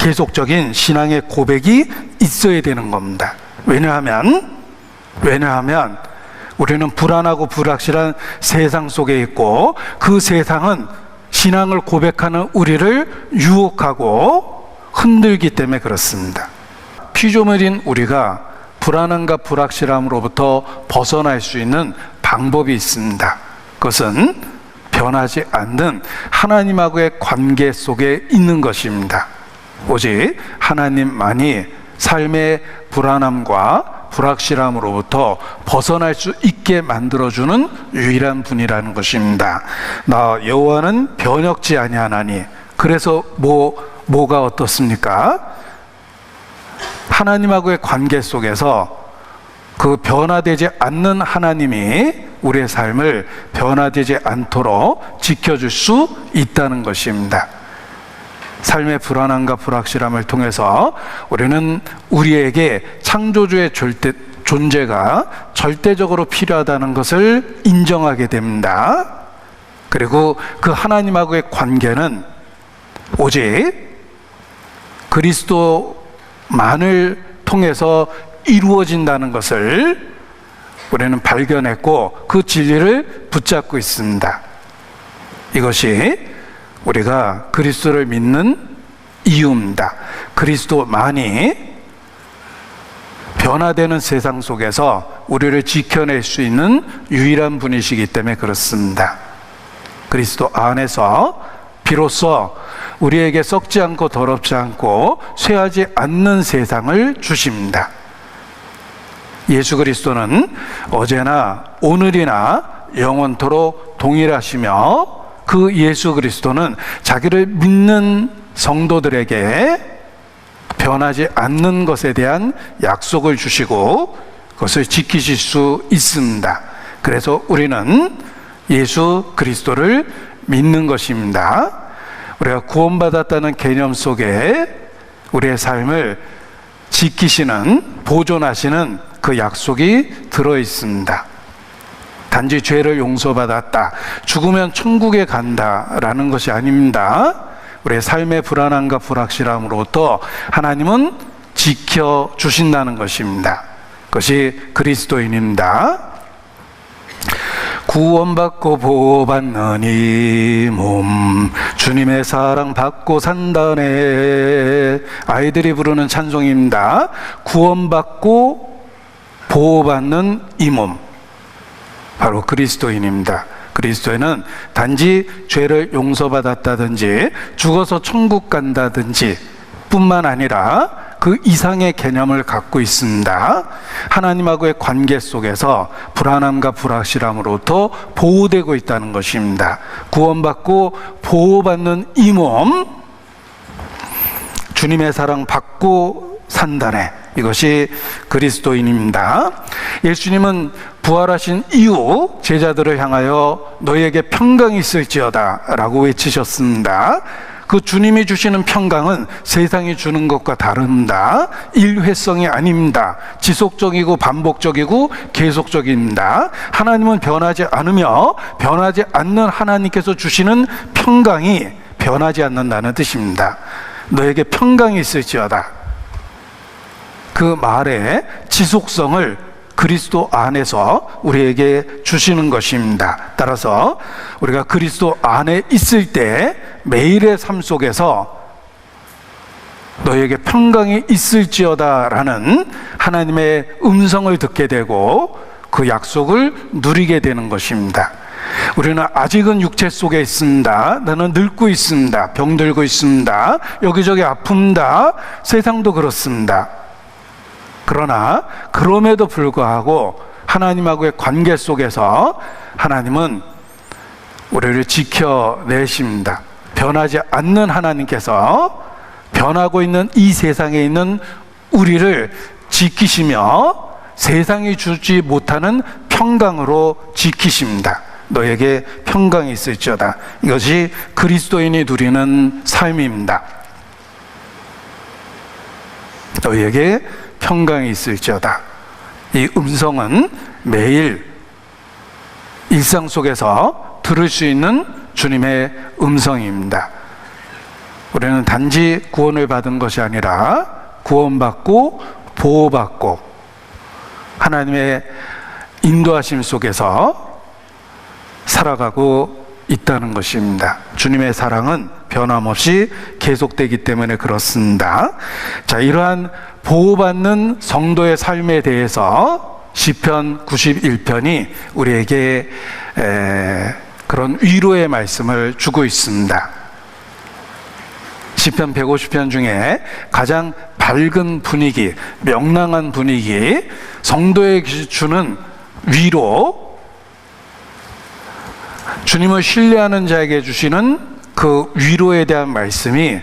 계속적인 신앙의 고백이 있어야 되는 겁니다. 왜냐하면 우리는 불안하고 불확실한 세상 속에 있고, 그 세상은 신앙을 고백하는 우리를 유혹하고 흔들기 때문에 그렇습니다. 피조물인 우리가 불안함과 불확실함으로부터 벗어날 수 있는 방법이 있습니다. 그것은 변하지 않는 하나님하고의 관계 속에 있는 것입니다. 오직 하나님만이 삶의 불안함과 불확실함으로부터 벗어날 수 있게 만들어주는 유일한 분이라는 것입니다. 나 여호와는 변혁지 아니하나니. 그래서 뭐가 어떻습니까? 하나님하고의 관계 속에서 그 변화되지 않는 하나님이 우리의 삶을 변화되지 않도록 지켜줄 수 있다는 것입니다. 삶의 불안함과 불확실함을 통해서 우리는 우리에게 창조주의 존재가 절대적으로 필요하다는 것을 인정하게 됩니다. 그리고 그 하나님하고의 관계는 오직 그리스도만을 통해서 이루어진다는 것을 우리는 발견했고, 그 진리를 붙잡고 있습니다. 이것이 우리가 그리스도를 믿는 이유입니다. 그리스도만이 변화되는 세상 속에서 우리를 지켜낼 수 있는 유일한 분이시기 때문에 그렇습니다. 그리스도 안에서 비로소 우리에게 썩지 않고 더럽지 않고 쇠하지 않는 세상을 주십니다. 예수 그리스도는 어제나 오늘이나 영원토록 동일하시며, 그 예수 그리스도는 자기를 믿는 성도들에게 변하지 않는 것에 대한 약속을 주시고 그것을 지키실 수 있습니다. 그래서 우리는 예수 그리스도를 믿는 것입니다. 우리가 구원받았다는 개념 속에 우리의 삶을 지키시는, 보존하시는 그 약속이 들어 있습니다. 단지 죄를 용서받았다, 죽으면 천국에 간다라는 것이 아닙니다. 우리의 삶의 불안함과 불확실함으로부터 하나님은 지켜주신다는 것입니다. 그것이 그리스도인입니다. 구원받고 보호받는 이 몸, 주님의 사랑 받고 산다네. 아이들이 부르는 찬송입니다. 구원받고 보호받는 이 몸, 바로 그리스도인입니다. 그리스도인은 단지 죄를 용서받았다든지 죽어서 천국 간다든지 뿐만 아니라 그 이상의 개념을 갖고 있습니다. 하나님하고의 관계 속에서 불안함과 불확실함으로부터 보호되고 있다는 것입니다. 구원받고 보호받는 이 몸, 주님의 사랑 받고 산다네. 이것이 그리스도인입니다. 예수님은 부활하신 이후 제자들을 향하여 너희에게 평강이 있을지어다 라고 외치셨습니다. 그 주님이 주시는 평강은 세상이 주는 것과 다릅니다. 일회성이 아닙니다. 지속적이고 반복적이고 계속적입니다. 하나님은 변하지 않으며 변하지 않는 하나님께서 주시는 평강이 변하지 않는다는 뜻입니다. 너에게 평강이 있을지어다. 그 말의 지속성을 그리스도 안에서 우리에게 주시는 것입니다. 따라서 우리가 그리스도 안에 있을 때 매일의 삶 속에서 너에게 평강이 있을지어다 라는 하나님의 음성을 듣게 되고 그 약속을 누리게 되는 것입니다. 우리는 아직은 육체 속에 있습니다. 나는 늙고 있습니다. 병들고 있습니다. 여기저기 아픕니다. 세상도 그렇습니다. 그러나 그럼에도 불구하고 하나님하고의 관계 속에서 하나님은 우리를 지켜내십니다. 변하지 않는 하나님께서 변하고 있는 이 세상에 있는 우리를 지키시며 세상이 주지 못하는 평강으로 지키십니다. 너에게 평강이 있을지어다. 이것이 그리스도인이 누리는 삶입니다. 너에게 평강이 있을지어다. 이 음성은 매일 일상 속에서 들을 수 있는 주님의 음성입니다. 우리는 단지 구원을 받은 것이 아니라 구원받고 보호받고 하나님의 인도하심 속에서 살아가고 있다는 것입니다. 주님의 사랑은 변함없이 계속되기 때문에 그렇습니다. 자, 이러한 보호받는 성도의 삶에 대해서 시편 91편이 우리에게 그런 위로의 말씀을 주고 있습니다. 시편 150편 중에 가장 밝은 분위기, 명랑한 분위기, 성도에게 주는 위로, 주님을 신뢰하는 자에게 주시는 그 위로에 대한 말씀이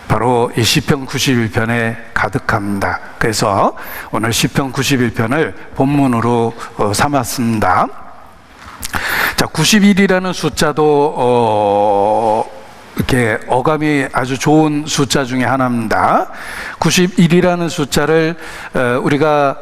바로 이 시편 91편에 가득합니다. 그래서 오늘 시편 91편을 본문으로 삼았습니다. 자, 91이라는 숫자도 이렇게 어감이 아주 좋은 숫자 중에 하나입니다. 91이라는 숫자를 우리가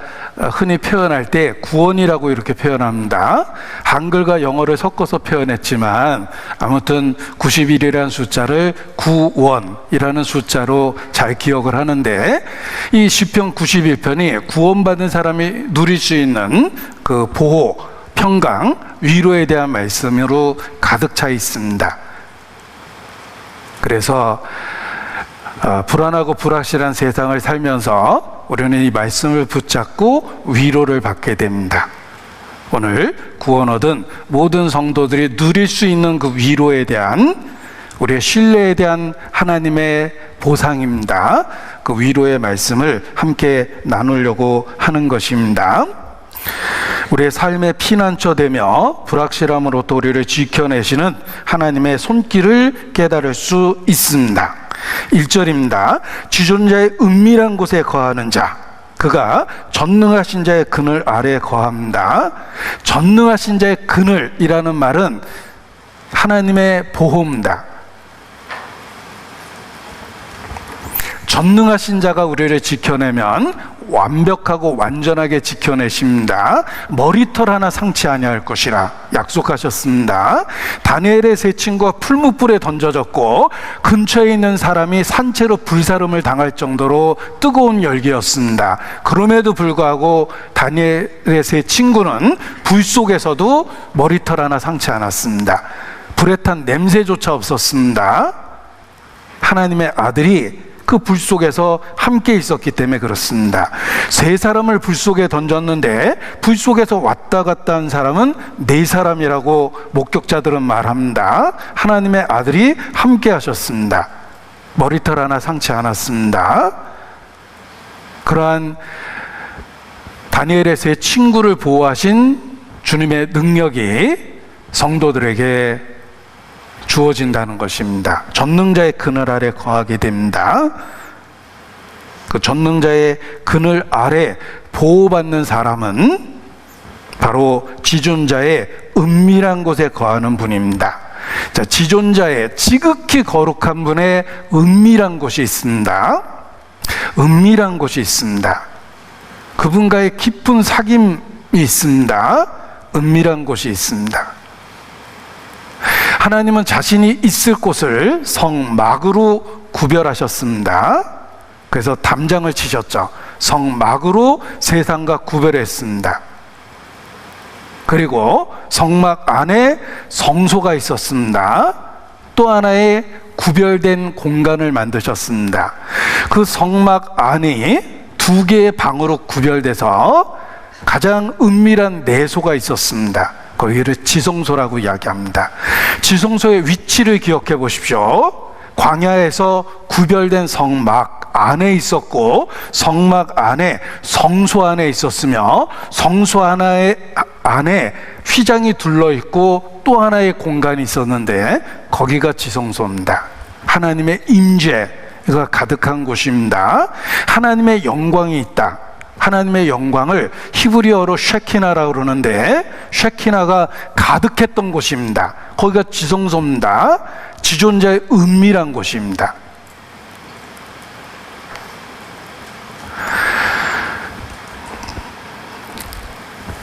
흔히 표현할 때 구원이라고 이렇게 표현합니다. 한글과 영어를 섞어서 표현했지만 아무튼 91이라는 숫자를 구원이라는 숫자로 잘 기억을 하는데, 이 시편 91편이 구원받은 사람이 누릴 수 있는 그 보호, 평강, 위로에 대한 말씀으로 가득 차 있습니다. 그래서 불안하고 불확실한 세상을 살면서 우리는 이 말씀을 붙잡고 위로를 받게 됩니다. 오늘 구원 얻은 모든 성도들이 누릴 수 있는 그 위로에 대한, 우리의 신뢰에 대한 하나님의 보상입니다. 그 위로의 말씀을 함께 나누려고 하는 것입니다. 우리의 삶의 피난처 되며 불확실함으로부터 우리를 지켜내시는 하나님의 손길을 깨달을 수 있습니다. 1절입니다. 지존자의 은밀한 곳에 거하는 자, 그가 전능하신 자의 그늘 아래에 거합니다. 전능하신 자의 그늘이라는 말은 하나님의 보호입니다. 전능하신 자가 우리를 지켜내면 완벽하고 완전하게 지켜내십니다. 머리털 하나 상치 아니할 것이라 약속하셨습니다. 다니엘의 세 친구가 풀무불에 던져졌고 근처에 있는 사람이 산채로 불사름을 당할 정도로 뜨거운 열기였습니다. 그럼에도 불구하고 다니엘의 세 친구는 불 속에서도 머리털 하나 상치 않았습니다. 불에 탄 냄새조차 없었습니다. 하나님의 아들이 그 불 속에서 함께 있었기 때문에 그렇습니다. 세 사람을 불 속에 던졌는데 불 속에서 왔다 갔다 한 사람은 네 사람이라고 목격자들은 말합니다. 하나님의 아들이 함께 하셨습니다. 머리털 하나 상치 않았습니다. 그러한 다니엘의 세 친구를 보호하신 주님의 능력이 성도들에게 주어진다는 것입니다. 전능자의 그늘 아래 거하게 됩니다. 그 전능자의 그늘 아래 보호받는 사람은 바로 지존자의 은밀한 곳에 거하는 분입니다. 자, 지존자의 지극히 거룩한 분의 은밀한 곳이 있습니다. 은밀한 곳이 있습니다. 그분과의 깊은 사귐이 있습니다. 은밀한 곳이 있습니다. 하나님은 자신이 있을 곳을 성막으로 구별하셨습니다. 그래서 담장을 치셨죠. 성막으로 세상과 구별했습니다. 그리고 성막 안에 성소가 있었습니다. 또 하나의 구별된 공간을 만드셨습니다. 그 성막 안이 두 개의 방으로 구별돼서 가장 은밀한 내소가 있었습니다. 거기를 지성소라고 이야기합니다. 지성소의 위치를 기억해 보십시오. 광야에서 구별된 성막 안에 있었고, 성막 안에 성소 안에 있었으며, 성소 안에 휘장이 둘러있고 또 하나의 공간이 있었는데 거기가 지성소입니다. 하나님의 임재가 가득한 곳입니다. 하나님의 영광이 있다. 하나님의 영광을 히브리어로 쉐키나라고 그러는데, 쉐키나가 가득했던 곳입니다. 거기가 지성소입니다. 지존자의 은밀한 곳입니다.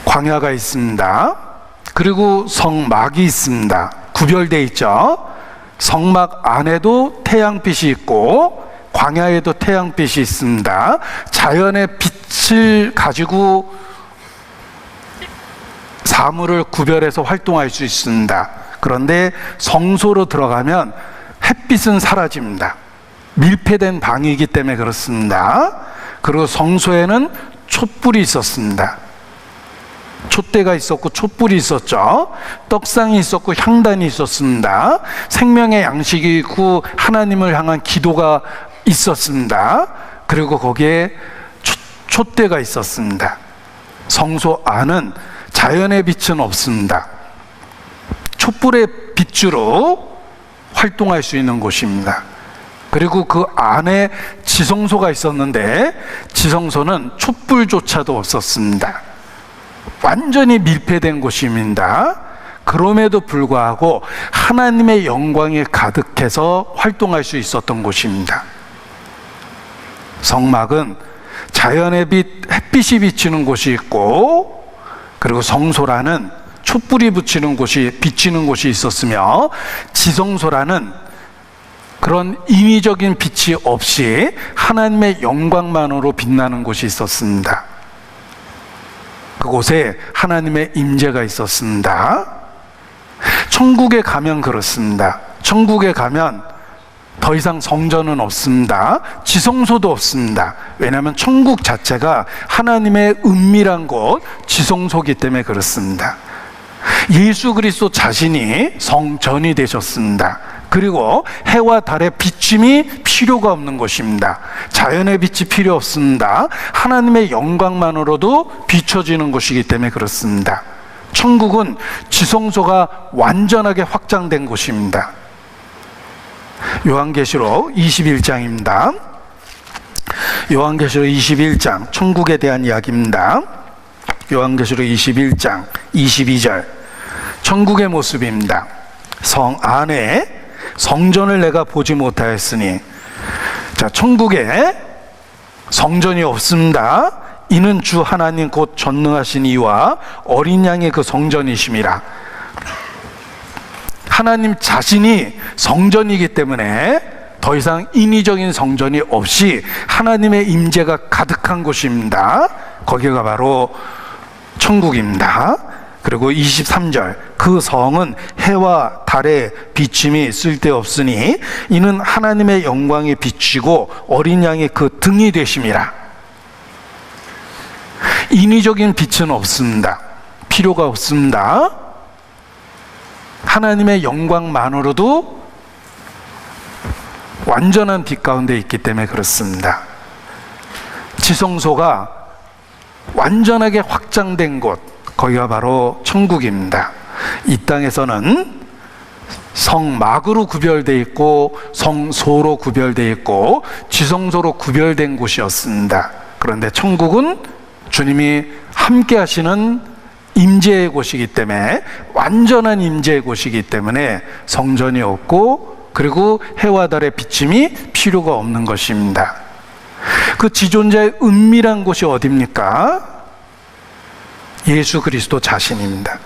광야가 있습니다. 그리고 성막이 있습니다. 구별되어 있죠. 성막 안에도 태양빛이 있고 광야에도 태양빛이 있습니다. 자연의 빛을 가지고 사물을 구별해서 활동할 수 있습니다. 그런데 성소로 들어가면 햇빛은 사라집니다. 밀폐된 방이기 때문에 그렇습니다. 그리고 성소에는 촛불이 있었습니다. 촛대가 있었고 촛불이 있었죠. 떡상이 있었고 향단이 있었습니다. 생명의 양식이 있고 하나님을 향한 기도가 있었습니다. 그리고 거기에 촛대가 있었습니다. 성소 안은 자연의 빛은 없습니다. 촛불의 빛으로 활동할 수 있는 곳입니다. 그리고 그 안에 지성소가 있었는데 지성소는 촛불조차도 없었습니다. 완전히 밀폐된 곳입니다. 그럼에도 불구하고 하나님의 영광이 가득해서 활동할 수 있었던 곳입니다. 성막은 자연의 빛, 햇빛이 비치는 곳이 있고, 그리고 성소라는 촛불이 비치는 곳이 있었으며, 지성소라는 그런 인위적인 빛이 없이 하나님의 영광만으로 빛나는 곳이 있었습니다. 그곳에 하나님의 임재가 있었습니다. 천국에 가면 그렇습니다. 천국에 가면 더 이상 성전은 없습니다. 지성소도 없습니다. 왜냐하면 천국 자체가 하나님의 은밀한 곳, 지성소이기 때문에 그렇습니다. 예수 그리스도 자신이 성전이 되셨습니다. 그리고 해와 달의 비침이 필요가 없는 것입니다. 자연의 빛이 필요 없습니다. 하나님의 영광만으로도 비춰지는 곳이기 때문에 그렇습니다. 천국은 지성소가 완전하게 확장된 곳입니다. 요한계시록 21장입니다. 요한계시록 21장, 천국에 대한 이야기입니다. 요한계시록 21장 22절, 천국의 모습입니다. 성 안에 성전을 내가 보지 못하였으니, 자, 천국에 성전이 없습니다. 이는 주 하나님 곧 전능하신 이와 어린 양의 그 성전이심이라. 하나님 자신이 성전이기 때문에 더 이상 인위적인 성전이 없이 하나님의 임재가 가득한 곳입니다. 거기가 바로 천국입니다. 그리고 23절, 그 성은 해와 달의 비침이 쓸데없으니 이는 하나님의 영광이 비치고 어린 양이 그 등이 되심이라. 인위적인 빛은 없습니다. 필요가 없습니다. 하나님의 영광만으로도 완전한 빛 가운데 있기 때문에 그렇습니다. 지성소가 완전하게 확장된 곳, 거기가 바로 천국입니다. 이 땅에서는 성막으로 구별되어 있고 성소로 구별되어 있고 지성소로 구별된 곳이었습니다. 그런데 천국은 주님이 함께 하시는 임재의 곳이기 때문에, 완전한 임재의 곳이기 때문에 성전이 없고, 그리고 해와 달의 비침이 필요가 없는 것입니다. 그 지존자의 은밀한 곳이 어디입니까? 예수 그리스도 자신입니다.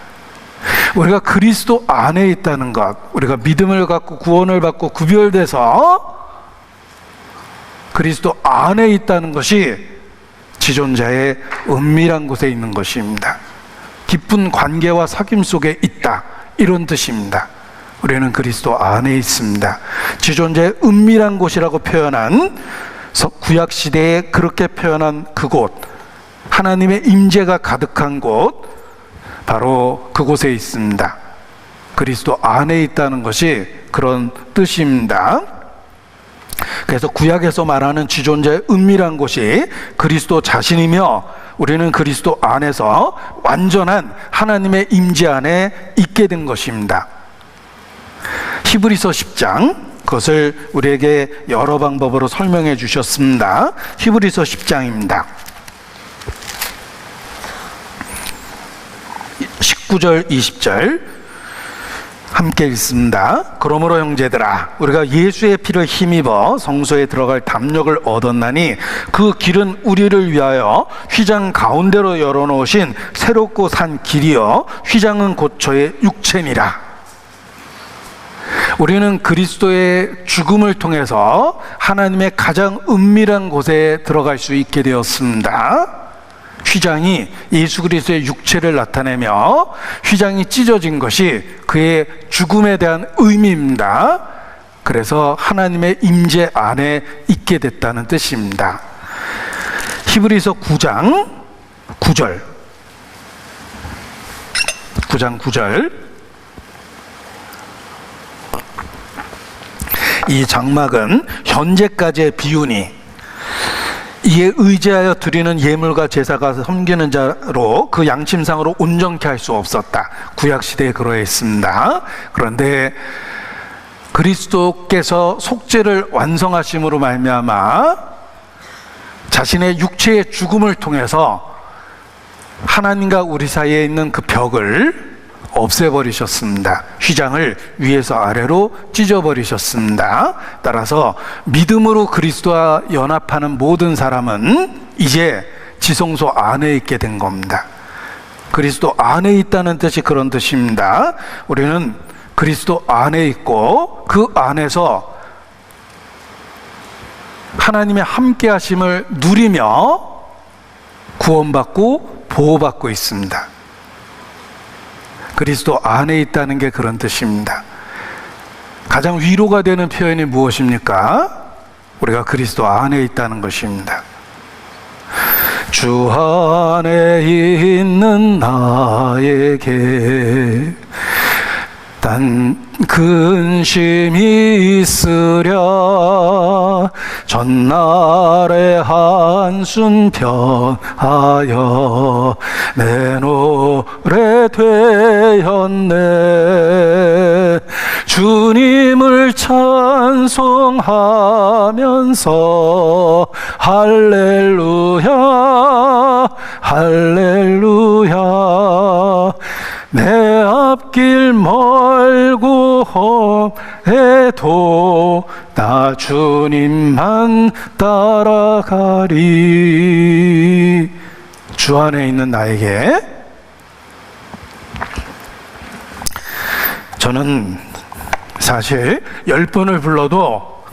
우리가 그리스도 안에 있다는 것, 우리가 믿음을 갖고 구원을 받고 구별돼서 그리스도 안에 있다는 것이 지존자의 은밀한 곳에 있는 것입니다. 깊은 관계와 사귐 속에 있다, 이런 뜻입니다. 우리는 그리스도 안에 있습니다. 지존자의 은밀한 곳이라고 표현한, 구약시대에 그렇게 표현한 그곳, 하나님의 임재가 가득한 곳, 바로 그곳에 있습니다. 그리스도 안에 있다는 것이 그런 뜻입니다. 그래서 구약에서 말하는 지존자의 은밀한 곳이 그리스도 자신이며, 우리는 그리스도 안에서 완전한 하나님의 임재 안에 있게 된 것입니다. 히브리서 10장, 그것을 우리에게 여러 방법으로 설명해 주셨습니다. 히브리서 10장입니다. 19절 20절 함께 읽습니다. 그러므로 형제들아, 우리가 예수의 피를 힘입어 성소에 들어갈 담력을 얻었나니 그 길은 우리를 위하여 휘장 가운데로 열어놓으신 새롭고 산 길이요 휘장은 곧 저의 육체니라. 우리는 그리스도의 죽음을 통해서 하나님의 가장 은밀한 곳에 들어갈 수 있게 되었습니다. 휘장이 예수 그리스도의 육체를 나타내며 휘장이 찢어진 것이 그의 죽음에 대한 의미입니다. 그래서 하나님의 임재 안에 있게 됐다는 뜻입니다. 히브리서 9장 9절 9절 이 장막은 현재까지의 비유니 이에 의지하여 드리는 예물과 제사가 섬기는 자로 그 양심상으로 온전케 할 수 없었다. 구약시대에 그러했습니다. 그런데 그리스도께서 속죄를 완성하심으로 말미암아 자신의 육체의 죽음을 통해서 하나님과 우리 사이에 있는 그 벽을 없애버리셨습니다. 휘장을 위에서 아래로 찢어버리셨습니다. 따라서 믿음으로 그리스도와 연합하는 모든 사람은 이제 지성소 안에 있게 된 겁니다. 그리스도 안에 있다는 뜻이 그런 뜻입니다. 우리는 그리스도 안에 있고 그 안에서 하나님의 함께 하심을 누리며 구원받고 보호받고 있습니다. 그리스도 안에 있다는 게 그런 뜻입니다. 가장 위로가 되는 표현이 무엇입니까? 우리가 그리스도 안에 있다는 것입니다. 주 안에 있는 나에게 단 근심이 있으랴 전날의 한순 편하여 내 노래 되었네. 주님을 찬송하면서 할렐루야 할렐루야 내 앞길 멀고 험해도 나 주님만 따라가리. 주 안에 있는 나에게 저는 사실 10번을 불러도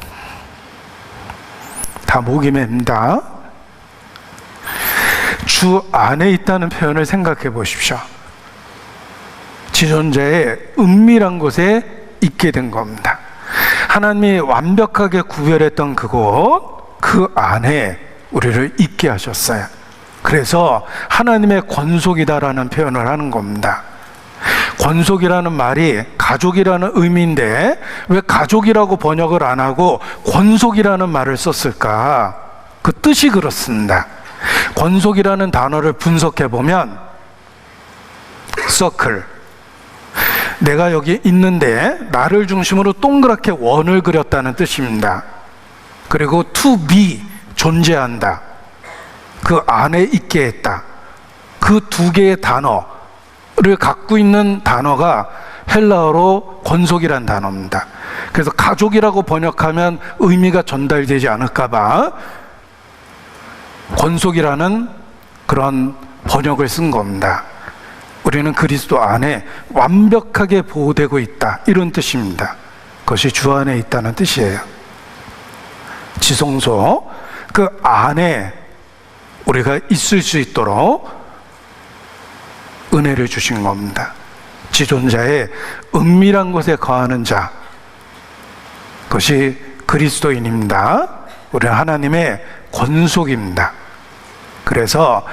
다 목이 맵니다. 주 안에 있다는 표현을 생각해 보십시오. 지존자의 은밀한 곳에 있게 된 겁니다. 하나님이 완벽하게 구별했던 그곳, 그 안에 우리를 있게 하셨어요. 그래서 하나님의 권속이다라는 표현을 하는 겁니다. 권속이라는 말이 가족이라는 의미인데 왜 가족이라고 번역을 안 하고 권속이라는 말을 썼을까? 그 뜻이 그렇습니다. 권속이라는 단어를 분석해 보면 서클, 내가 여기 있는데 나를 중심으로 동그랗게 원을 그렸다는 뜻입니다. 그리고 to be, 존재한다, 그 안에 있게 했다. 그 두 개의 단어를 갖고 있는 단어가 헬라어로 권속이란 단어입니다. 그래서 가족이라고 번역하면 의미가 전달되지 않을까 봐 권속이라는 그런 번역을 쓴 겁니다. 우리는 그리스도 안에 완벽하게 보호되고 있다, 이런 뜻입니다. 그것이 주 안에 있다는 뜻이에요. 지성소, 그 안에 우리가 있을 수 있도록 은혜를 주신 겁니다. 지존자의 은밀한 곳에 거하는 자, 그것이 그리스도인입니다. 우리는 하나님의 권속입니다. 그래서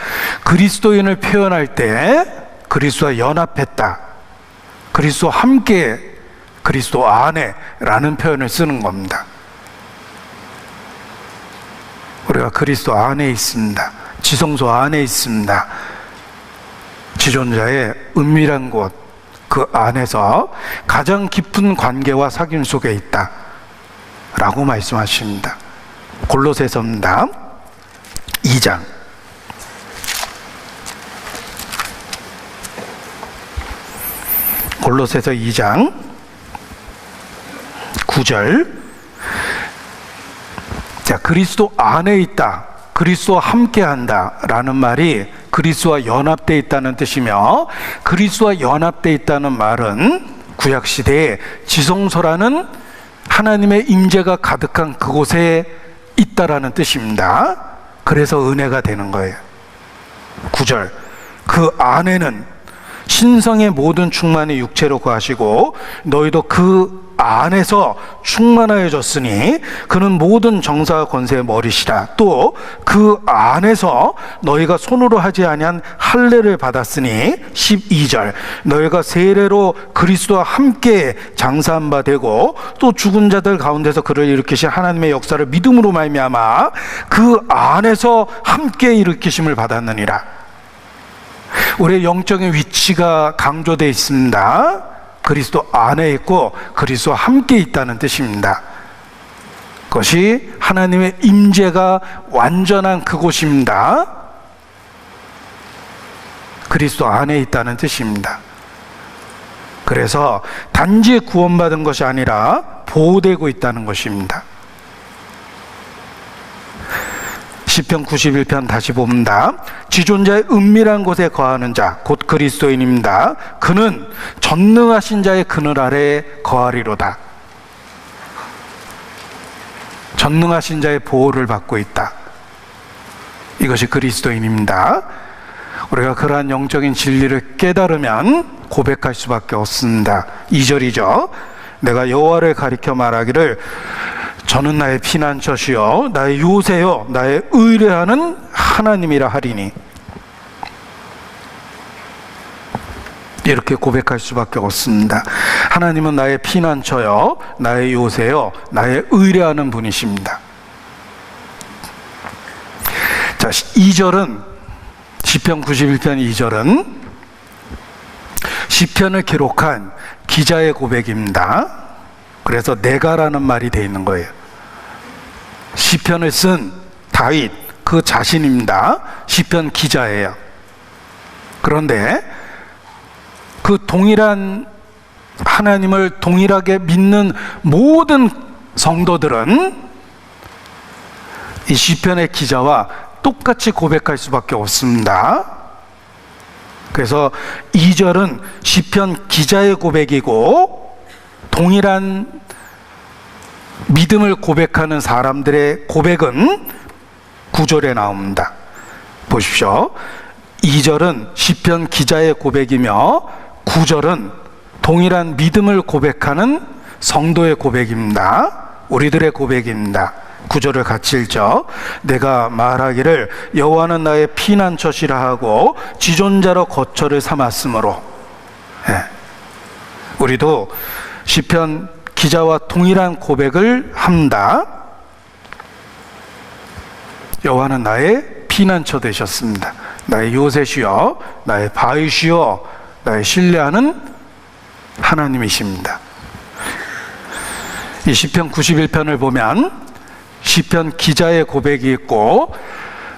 그리스도인을 표현할 때 그리스도와 연합했다, 그리스도와 함께, 그리스도 안에 라는 표현을 쓰는 겁니다. 우리가 그리스도 안에 있습니다. 지성소 안에 있습니다. 지존자의 은밀한 곳, 그 안에서 가장 깊은 관계와 사귐 속에 있다 라고 말씀하십니다. 골로새서입니다. 2장 골로새서 2장 9절. 자, 그리스도 안에 있다, 그리스도와 함께한다 라는 말이 그리스도와 연합되어 있다는 뜻이며, 그리스도와 연합되어 있다는 말은 구약시대에 지성소라는 하나님의 임재가 가득한 그곳에 있다라는 뜻입니다. 그래서 은혜가 되는 거예요. 9절, 그 안에는 신성의 모든 충만이 육체로 거하시고 너희도 그 안에서 충만하여졌으니 그는 모든 정사와 권세의 머리시라. 또 그 안에서 너희가 손으로 하지 아니한 할례를 받았으니 12절, 너희가 세례로 그리스도와 함께 장사한 바 되고 또 죽은 자들 가운데서 그를 일으키신 하나님의 역사를 믿음으로 말미암아 그 안에서 함께 일으키심을 받았느니라. 우리의 영적인 위치가 강조되어 있습니다. 그리스도 안에 있고 그리스도와 함께 있다는 뜻입니다. 그것이 하나님의 임재가 완전한 그곳입니다. 그리스도 안에 있다는 뜻입니다. 그래서 단지 구원받은 것이 아니라 보호되고 있다는 것입니다. 시편 91편 다시 봅니다. 지존자의 은밀한 곳에 거하는 자 곧 그리스도인입니다. 그는 전능하신 자의 그늘 아래 거하리로다. 전능하신 자의 보호를 받고 있다. 이것이 그리스도인입니다. 우리가 그러한 영적인 진리를 깨달으면 고백할 수밖에 없습니다. 2절이죠. 내가 여호와를 가리켜 말하기를 저는 나의 피난처시요 나의 요새요 나의 의뢰하는 하나님이라 하리니. 이렇게 고백할 수밖에 없습니다. 하나님은 나의 피난처요 나의 요새요 나의 의뢰하는 분이십니다. 자, 2절은 시편 91편 2절은 시편을 기록한 기자의 고백입니다. 그래서 내가라는 말이 되어 있는 거예요. 시편을 쓴 다윗 그 자신입니다. 시편 기자예요. 그런데 그 동일한 하나님을 동일하게 믿는 모든 성도들은 이 시편의 기자와 똑같이 고백할 수밖에 없습니다. 그래서 2절은 시편 기자의 고백이고 동일한 믿음을 고백하는 사람들의 고백은 9절에 나옵니다. 보십시오. 2절은 시편 기자의 고백이며 9절은 동일한 믿음을 고백하는 성도의 고백입니다. 우리들의 고백입니다. 9절을 같이 읽죠. 내가 말하기를 여호와는 나의 피난처시라 하고 지존자로 거처를 삼았으므로. 우리도 시편 기자와 동일한 고백을 합니다. 여호와는 나의 피난처 되셨습니다. 나의 요새시여 나의 바위시여 나의 신뢰하는 하나님이십니다. 이 시편 91편을 보면 시편 기자의 고백이 있고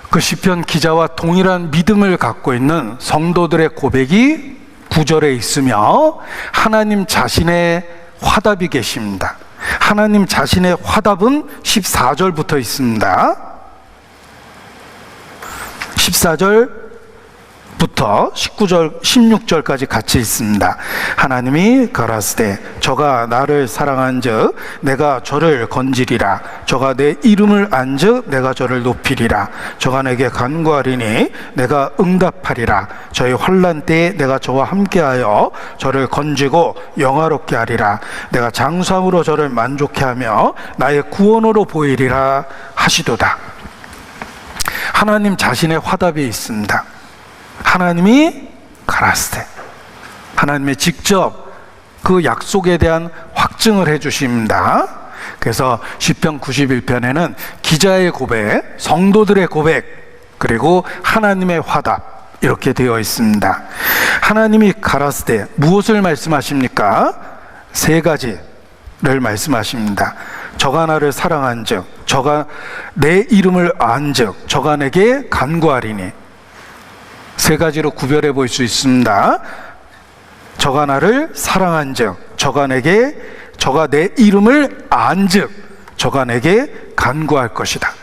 그 시편 기자와 동일한 믿음을 갖고 있는 성도들의 고백이 9절에 있으며 하나님 자신의 화답이 계십니다. 하나님 자신의 화답은 14절부터 있습니다. 14절부터 19절, 16절까지 같이 있습니다. 하나님이 가라스되 저가 나를 사랑한즉 내가 저를 건지리라. 저가 내 이름을 안즉 내가 저를 높이리라. 저가 내게 간구하리니 내가 응답하리라. 저의 환난 때에 내가 저와 함께하여 저를 건지고 영화롭게 하리라. 내가 장수함으로 저를 만족해 하며 나의 구원으로 보이리라 하시도다. 하나님 자신의 화답이 있습니다. 하나님이 가라스테, 하나님이 직접 그 약속에 대한 확증을 해 주십니다. 그래서 시편 91편에는 기자의 고백, 성도들의 고백, 그리고 하나님의 화답 이렇게 되어 있습니다. 하나님이 가라스테 무엇을 말씀하십니까? 세 가지를 말씀하십니다. 저가 나를 사랑한즉, 저가 내 이름을 안즉, 저가 내게 간구하리니. 세 가지로 구별해 볼 수 있습니다. 저가 나를 사랑한즉, 저가 내 이름을 안즉, 저가 내게 간구할 것이다.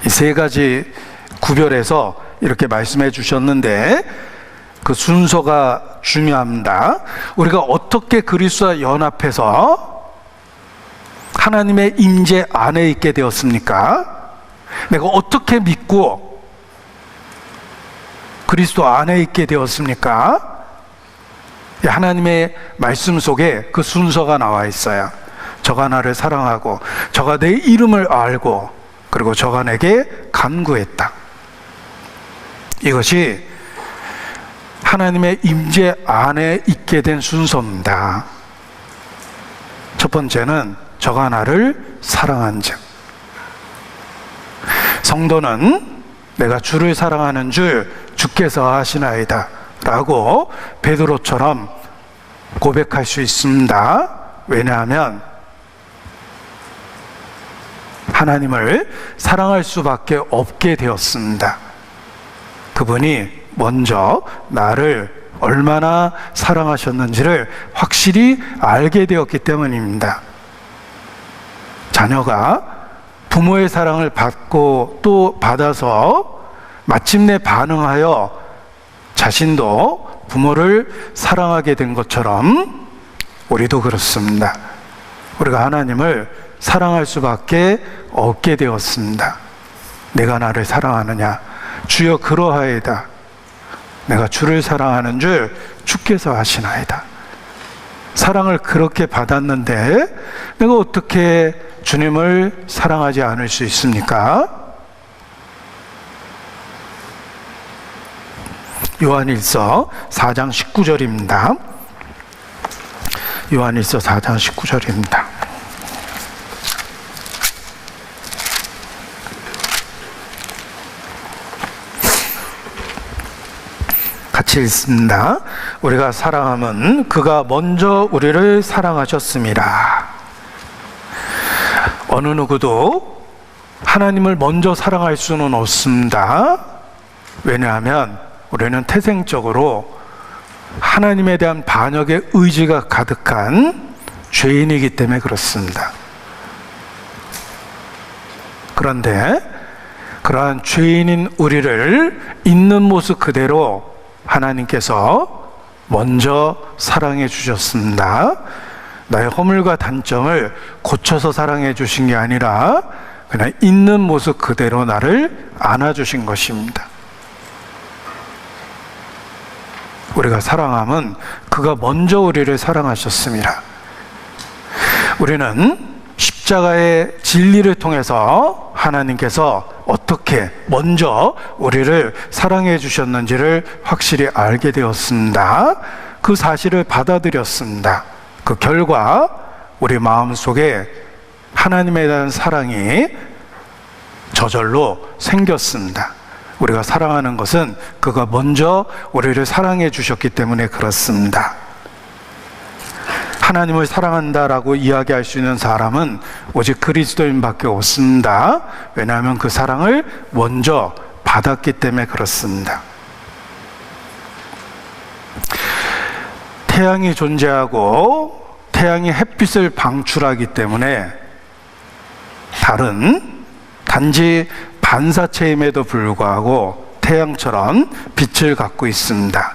이 세 가지 구별해서 이렇게 말씀해 주셨는데 그 순서가 중요합니다. 우리가 어떻게 그리스도와 연합해서 하나님의 임재 안에 있게 되었습니까? 내가 어떻게 믿고 그리스도 안에 있게 되었습니까? 하나님의 말씀 속에 그 순서가 나와 있어요. 저가 나를 사랑하고 저가 내 이름을 알고 그리고 저가 내게 간구했다. 이것이 하나님의 임재 안에 있게 된 순서입니다. 첫 번째는 저가 나를 사랑한 즉, 성도는 내가 주를 사랑하는 줄 주께서 아시나이다 라고 베드로처럼 고백할 수 있습니다. 왜냐하면 하나님을 사랑할 수밖에 없게 되었습니다. 그분이 먼저 나를 얼마나 사랑하셨는지를 확실히 알게 되었기 때문입니다. 자녀가 부모의 사랑을 받고 또 받아서 마침내 반응하여 자신도 부모를 사랑하게 된 것처럼 우리도 그렇습니다. 우리가 하나님을 사랑할 수밖에 없게 되었습니다. 내가 나를 사랑하느냐? 주여 그러하이다. 내가 주를 사랑하는 줄 주께서 아시나이다. 사랑을 그렇게 받았는데 내가 어떻게 주님을 사랑하지 않을 수 있습니까? 요한일서 4장 19절입니다. 요한일서 4장 19절입니다. 같이 읽습니다. 우리가 사랑함은 그가 먼저 우리를 사랑하셨습니다. 어느 누구도 하나님을 먼저 사랑할 수는 없습니다. 왜냐하면 우리는 태생적으로 하나님에 대한 반역의 의지가 가득한 죄인이기 때문에 그렇습니다. 그런데 그러한 죄인인 우리를 있는 모습 그대로 하나님께서 먼저 사랑해 주셨습니다. 나의 허물과 단점을 고쳐서 사랑해 주신 게 아니라 그냥 있는 모습 그대로 나를 안아주신 것입니다. 우리가 사랑함은 그가 먼저 우리를 사랑하셨습니다. 우리는 십자가의 진리를 통해서 하나님께서 어떻게 먼저 우리를 사랑해 주셨는지를 확실히 알게 되었습니다. 그 사실을 받아들였습니다. 그 결과 우리 마음속에 하나님에 대한 사랑이 저절로 생겼습니다. 우리가 사랑하는 것은 그가 먼저 우리를 사랑해 주셨기 때문에 그렇습니다. 하나님을 사랑한다라고 이야기할 수 있는 사람은 오직 그리스도인밖에 없습니다. 왜냐하면 그 사랑을 먼저 받았기 때문에 그렇습니다. 태양이 존재하고 태양이 햇빛을 방출하기 때문에 달은 단지 반사체임에도 불구하고 태양처럼 빛을 갖고 있습니다.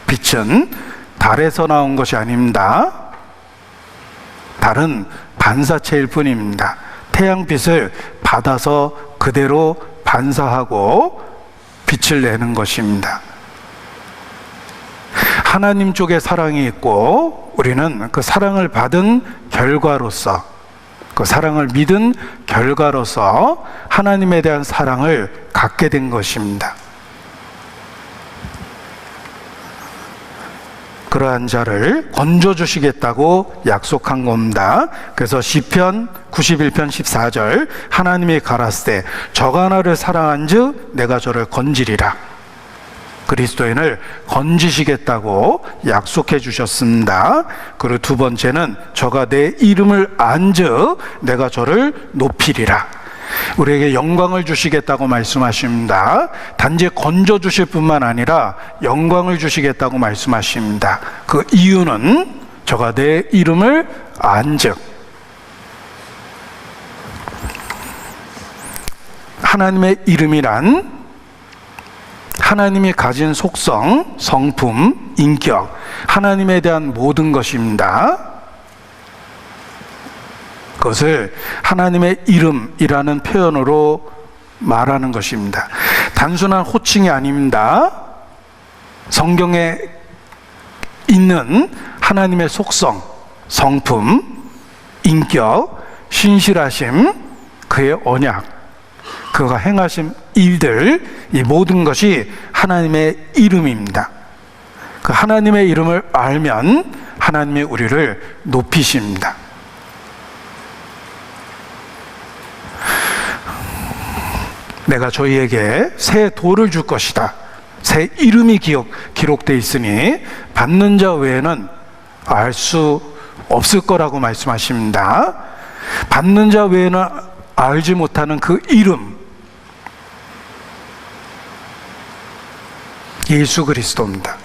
빛은 달에서 나온 것이 아닙니다. 달은 반사체일 뿐입니다. 태양빛을 받아서 그대로 반사하고 빛을 내는 것입니다. 하나님 쪽에 사랑이 있고 우리는 그 사랑을 받은 결과로서, 그 사랑을 믿은 결과로서 하나님에 대한 사랑을 갖게 된 것입니다. 그러한 자를 건져주시겠다고 약속한 겁니다. 그래서 시편 91편 14절 하나님이 가라사대 저가 나를 사랑한 즉 내가 저를 건지리라. 그리스도인을 건지시겠다고 약속해 주셨습니다. 그리고 두 번째는 저가 내 이름을 안즉 내가 저를 높이리라. 우리에게 영광을 주시겠다고 말씀하십니다. 단지 건져 주실 뿐만 아니라 영광을 주시겠다고 말씀하십니다. 그 이유는 저가 내 이름을 안즉, 하나님의 이름이란 하나님이 가진 속성, 성품, 인격, 하나님에 대한 모든 것입니다. 그것을 하나님의 이름이라는 표현으로 말하는 것입니다. 단순한 호칭이 아닙니다. 성경에 있는 하나님의 속성, 성품, 인격, 신실하심, 그의 언약, 그가 행하신 일들, 이 모든 것이 하나님의 이름입니다. 그 하나님의 이름을 알면 하나님이 우리를 높이십니다. 내가 저희에게 새 돌을 줄 것이다. 새 이름이 기록되어 있으니 받는 자 외에는 알 수 없을 거라고 말씀하십니다. 받는 자 외에는 알지 못하는 그 이름, 예수 그리스도입니다.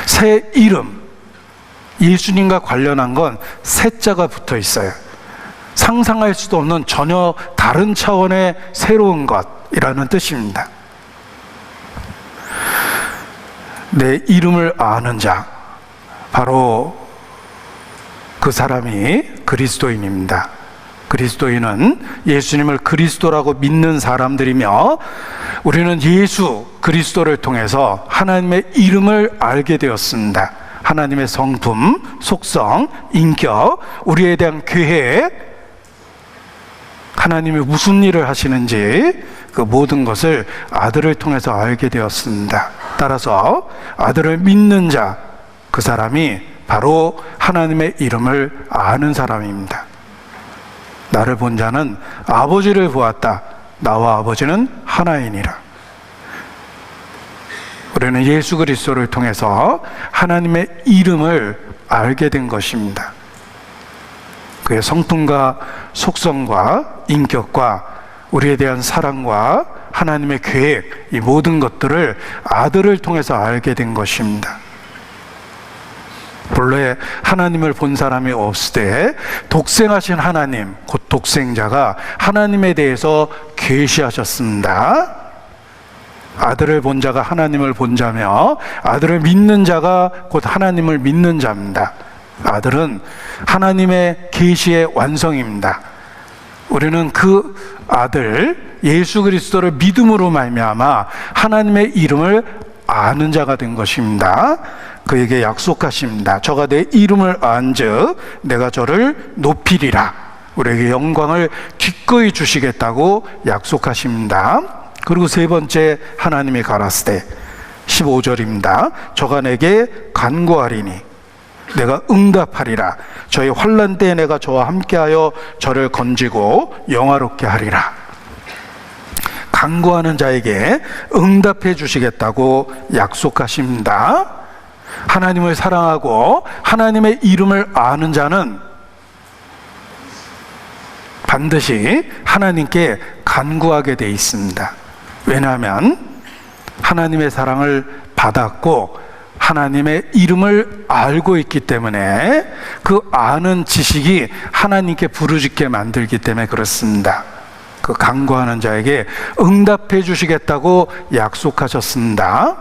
새 이름, 예수님과 관련한 건 새자가 붙어 있어요. 상상할 수도 없는 전혀 다른 차원의 새로운 것이라는 뜻입니다. 내 이름을 아는 자, 바로 그 사람이 그리스도인입니다. 그리스도인은 예수님을 그리스도라고 믿는 사람들이며, 우리는 예수 그리스도를 통해서 하나님의 이름을 알게 되었습니다. 하나님의 성품, 속성, 인격, 우리에 대한 계획, 하나님이 무슨 일을 하시는지 그 모든 것을 아들을 통해서 알게 되었습니다. 따라서 아들을 믿는 자, 그 사람이 바로 하나님의 이름을 아는 사람입니다. 나를 본 자는 아버지를 보았다. 나와 아버지는 하나이니라. 우리는 예수 그리스도를 통해서 하나님의 이름을 알게 된 것입니다. 그의 성품과 속성과 인격과 우리에 대한 사랑과 하나님의 계획, 이 모든 것들을 아들을 통해서 알게 된 것입니다. 본래 하나님을 본 사람이 없을 때 독생하신 하나님, 곧 독생자가 하나님에 대해서 계시하셨습니다. 아들을 본 자가 하나님을 본 자며 아들을 믿는 자가 곧 하나님을 믿는 자입니다. 아들은 하나님의 계시의 완성입니다. 우리는 그 아들 예수 그리스도를 믿음으로 말미암아 하나님의 이름을 아는 자가 된 것입니다. 그에게 약속하십니다. 저가 내 이름을 안즉 내가 저를 높이리라. 우리에게 영광을 기꺼이 주시겠다고 약속하십니다. 그리고 세 번째, 하나님이 가라사대 15절입니다. 저가 내게 간구하리니 내가 응답하리라. 저희 환난 때에 내가 저와 함께하여 저를 건지고 영화롭게 하리라. 간구하는 자에게 응답해 주시겠다고 약속하십니다. 하나님을 사랑하고 하나님의 이름을 아는 자는 반드시 하나님께 간구하게 돼 있습니다. 왜냐하면 하나님의 사랑을 받았고 하나님의 이름을 알고 있기 때문에, 그 아는 지식이 하나님께 부르짖게 만들기 때문에 그렇습니다. 그 간구하는 자에게 응답해 주시겠다고 약속하셨습니다.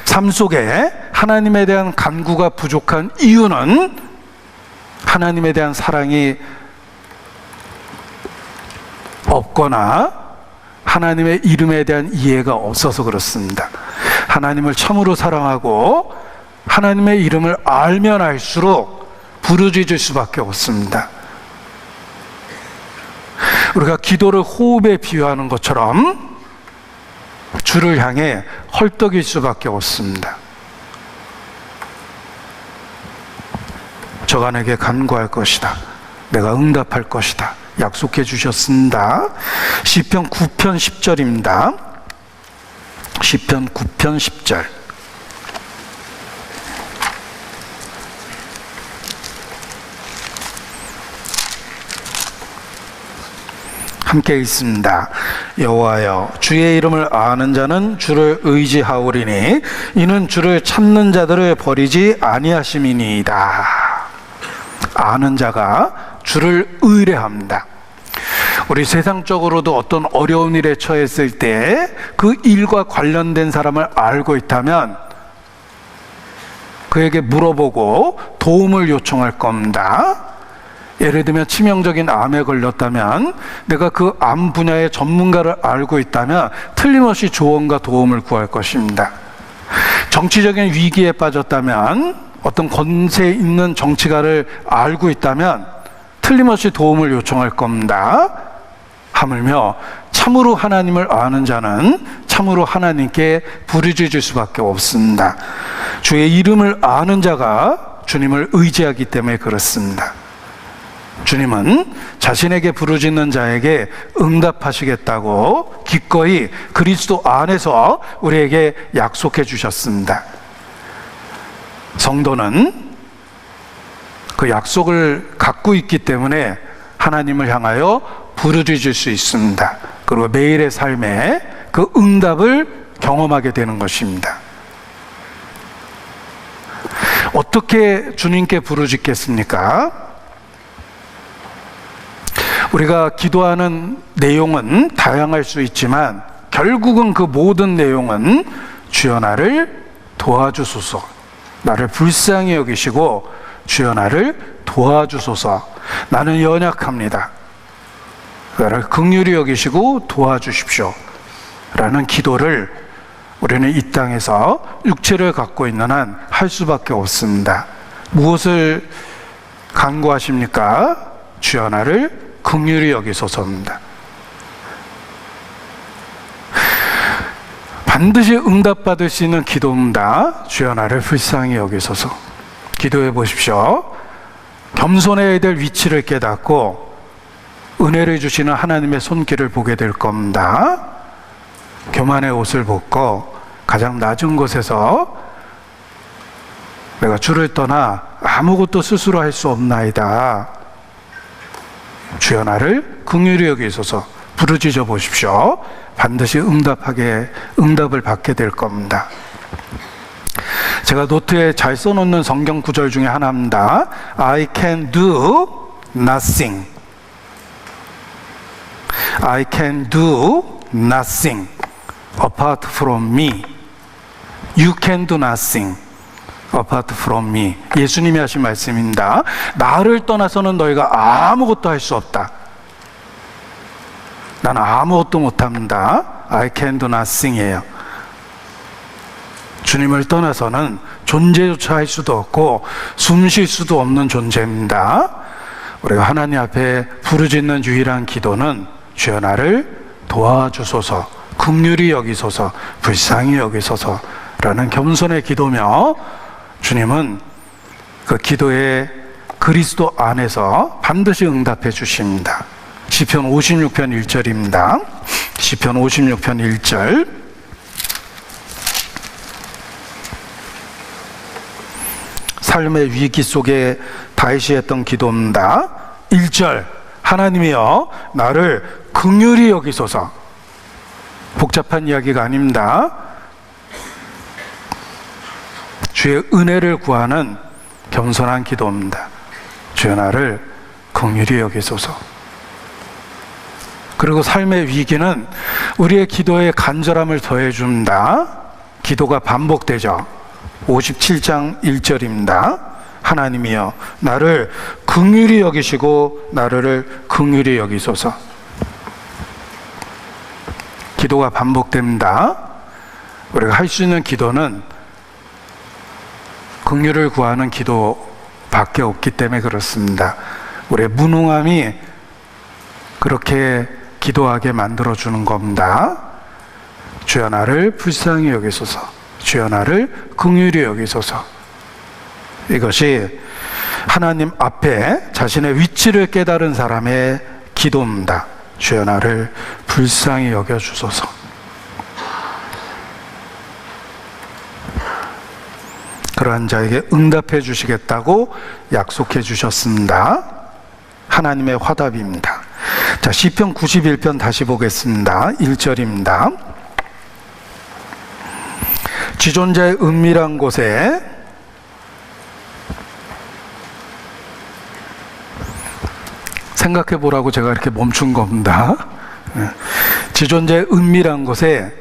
삶 속에 하나님에 대한 간구가 부족한 이유는 하나님에 대한 사랑이 없거나 하나님의 이름에 대한 이해가 없어서 그렇습니다. 하나님을 참으로 사랑하고 하나님의 이름을 알면 알수록 부르짖을 수밖에 없습니다. 우리가 기도를 호흡에 비유하는 것처럼 주를 향해 헐떡일 수밖에 없습니다. 저가 내게 간구할 것이다. 내가 응답할 것이다. 약속해 주셨습니다. 시편 9편 10절입니다. 시편 9편 10절. 함께 있습니다. 여호와여, 주의 이름을 아는 자는 주를 의지하오리니 이는 주를 찾는 자들을 버리지 아니하심이니이다. 아는 자가 주를 의뢰합니다. 우리 세상적으로도 어떤 어려운 일에 처했을 때 그 일과 관련된 사람을 알고 있다면 그에게 물어보고 도움을 요청할 겁니다. 예를 들면 치명적인 암에 걸렸다면 내가 그 암 분야의 전문가를 알고 있다면 틀림없이 조언과 도움을 구할 것입니다. 정치적인 위기에 빠졌다면 어떤 권세 있는 정치가를 알고 있다면 틀림없이 도움을 요청할 겁니다. 하물며 참으로 하나님을 아는 자는 참으로 하나님께 부르짖을 수밖에 없습니다. 주의 이름을 아는 자가 주님을 의지하기 때문에 그렇습니다. 주님은 자신에게 부르짖는 자에게 응답하시겠다고 기꺼이 그리스도 안에서 우리에게 약속해 주셨습니다. 성도는 그 약속을 갖고 있기 때문에 하나님을 향하여 부르짖을 수 있습니다. 그리고 매일의 삶에 그 응답을 경험하게 되는 것입니다. 어떻게 주님께 부르짖겠습니까? 우리가 기도하는 내용은 다양할 수 있지만 결국은 그 모든 내용은 주여 나를 도와주소서, 나를 불쌍히 여기시고 주여 나를 도와주소서, 나는 연약합니다, 나를 긍휼히 여기시고 도와주십시오 라는 기도를 우리는 이 땅에서 육체를 갖고 있는 한 할 수밖에 없습니다. 무엇을 간구하십니까? 주여 나를 긍휼히 여기소서입니다. 반드시 응답받을 수 있는 기도입니다. 주여 나를 불쌍히 여기소서. 기도해 보십시오. 겸손해야 될 위치를 깨닫고 은혜를 주시는 하나님의 손길을 보게 될 겁니다. 교만의 옷을 벗고 가장 낮은 곳에서 내가 주를 떠나 아무것도 스스로 할 수 없나이다, 주여 나를 긍휼히 여기소서 부르짖어 보십시오. 반드시 응답을 받게 될 겁니다. 제가 노트에 잘 써놓는 성경 구절 중에 하나입니다. I can do nothing. I can do nothing apart from me. You can do nothing apart from me. 예수님이 하신 말씀입니다. 나를 떠나서는 너희가 아무것도 할 수 없다. 나는 아무것도 못합니다. I can do nothing이에요. 주님을 떠나서는 존재조차 할 수도 없고 숨 쉴 수도 없는 존재입니다. 우리가 하나님 앞에 부르짖는 유일한 기도는 주여 나를 도와주소서, 긍휼히 여기소서, 불쌍히 여기소서라는 겸손의 기도며 주님은 그 기도에 그리스도 안에서 반드시 응답해 주십니다. 시편 56편 1절입니다. 시편 56편 1절. 삶의 위기 속에 다윗이 했던 기도입니다. 1절. 하나님이여 나를 긍휼히 여기소서. 복잡한 이야기가 아닙니다. 주의 은혜를 구하는 겸손한 기도입니다. 주여 나를 긍휼히 여기소서. 그리고 삶의 위기는 우리의 기도에 간절함을 더해줍니다. 기도가 반복되죠. 57장 1절입니다. 하나님이여 나를 긍휼히 여기시고 나를 긍휼히 여기소서. 기도가 반복됩니다. 우리가 할 수 있는 기도는 긍휼을 구하는 기도밖에 없기 때문에 그렇습니다. 우리의 무능함이 그렇게 기도하게 만들어주는 겁니다. 주여 나를 불쌍히 여기소서, 주여 나를 긍휼히 여기소서. 이것이 하나님 앞에 자신의 위치를 깨달은 사람의 기도입니다. 주여 나를 불쌍히 여겨주소서. 그러한 자에게 응답해 주시겠다고 약속해 주셨습니다. 하나님의 화답입니다. 자, 시편 91편 다시 보겠습니다. 1절입니다. 지존자의 은밀한 곳에 생각해 보라고 제가 이렇게 멈춘 겁니다. 지존재의 은밀한 곳에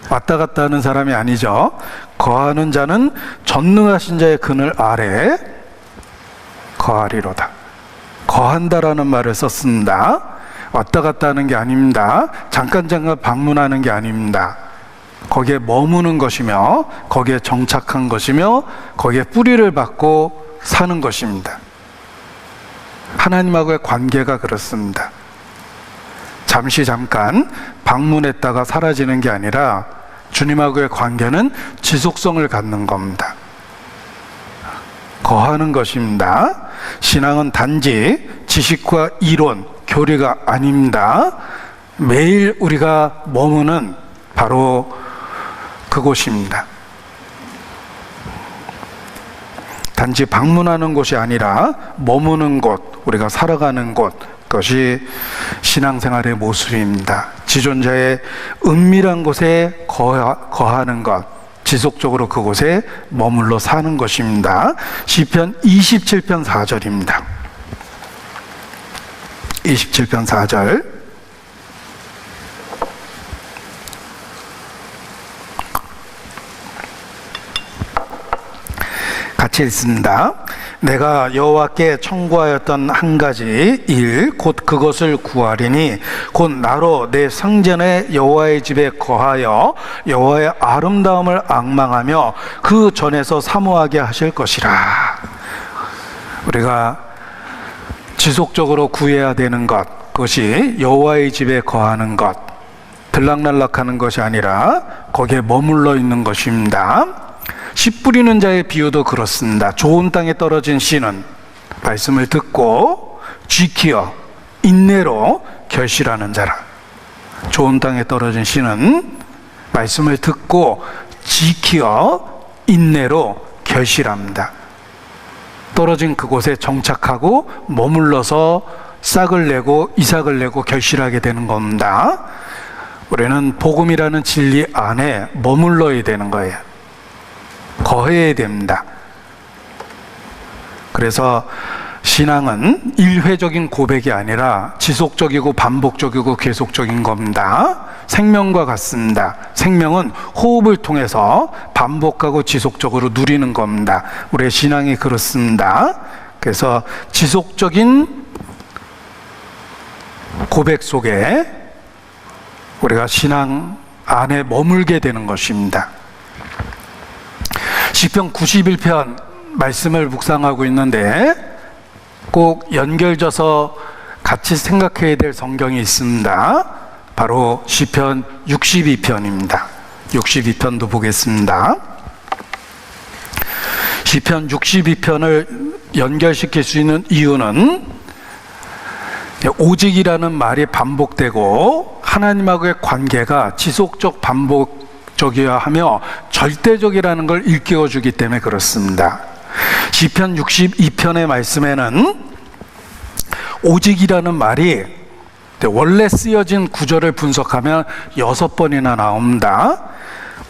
왔다 갔다 하는 사람이 아니죠. 거하는 자는 전능하신 자의 그늘 아래 거하리로다. 거한다라는 말을 썼습니다. 왔다 갔다 하는 게 아닙니다. 잠깐 방문하는 게 아닙니다. 거기에 머무는 것이며 거기에 정착한 것이며 거기에 뿌리를 받고 사는 것입니다. 하나님하고의 관계가 그렇습니다. 잠깐 방문했다가 사라지는 게 아니라 주님하고의 관계는 지속성을 갖는 겁니다. 거하는 것입니다. 신앙은 단지 지식과 이론, 교리가 아닙니다. 매일 우리가 머무는 바로 그곳입니다. 단지 방문하는 곳이 아니라 머무는 곳, 우리가 살아가는 곳, 그것이 신앙생활의 모습입니다. 지존자의 은밀한 곳에 거하는 것, 지속적으로 그곳에 머물러 사는 것입니다. 시편 27편 4절입니다. 27편 4절 같이 읽습니다. 내가 여호와께 청구하였던 한 가지 일 곧 그것을 구하리니 곧 나로 내 성전의 여호와의 집에 거하여 여호와의 아름다움을 앙망하며 그 전에서 사모하게 하실 것이라. 우리가 지속적으로 구해야 되는 것, 그것이 여호와의 집에 거하는 것, 들락날락하는 것이 아니라 거기에 머물러 있는 것입니다. 씨 뿌리는 자의 비유도 그렇습니다. 좋은 땅에 떨어진 씨는 말씀을 듣고 지키어 인내로 결실하는 자라. 좋은 땅에 떨어진 씨는 말씀을 듣고 지키어 인내로 결실합니다. 떨어진 그곳에 정착하고 머물러서 싹을 내고 이삭을 내고 결실하게 되는 겁니다. 우리는 복음이라는 진리 안에 머물러야 되는 거예요. 거해야 됩니다. 그래서 신앙은 일회적인 고백이 아니라 지속적이고 반복적이고 계속적인 겁니다. 생명과 같습니다. 생명은 호흡을 통해서 반복하고 지속적으로 누리는 겁니다. 우리의 신앙이 그렇습니다. 그래서 지속적인 고백 속에 우리가 신앙 안에 머물게 되는 것입니다. 시편 91편 말씀을 묵상하고 있는데 꼭 연결져서 같이 생각해야 될 성경이 있습니다. 바로 시편 62편입니다. 62편도 보겠습니다. 시편 62편을 연결시킬 수 있는 이유는 오직이라는 말이 반복되고 하나님하고의 관계가 지속적 반복적이어야 하며 절대적이라는 걸 일깨워 주기 때문에 그렇습니다. 시편 62편의 말씀에는 오직이라는 말이 원래 쓰여진 구절을 분석하면 6번이나 나옵니다.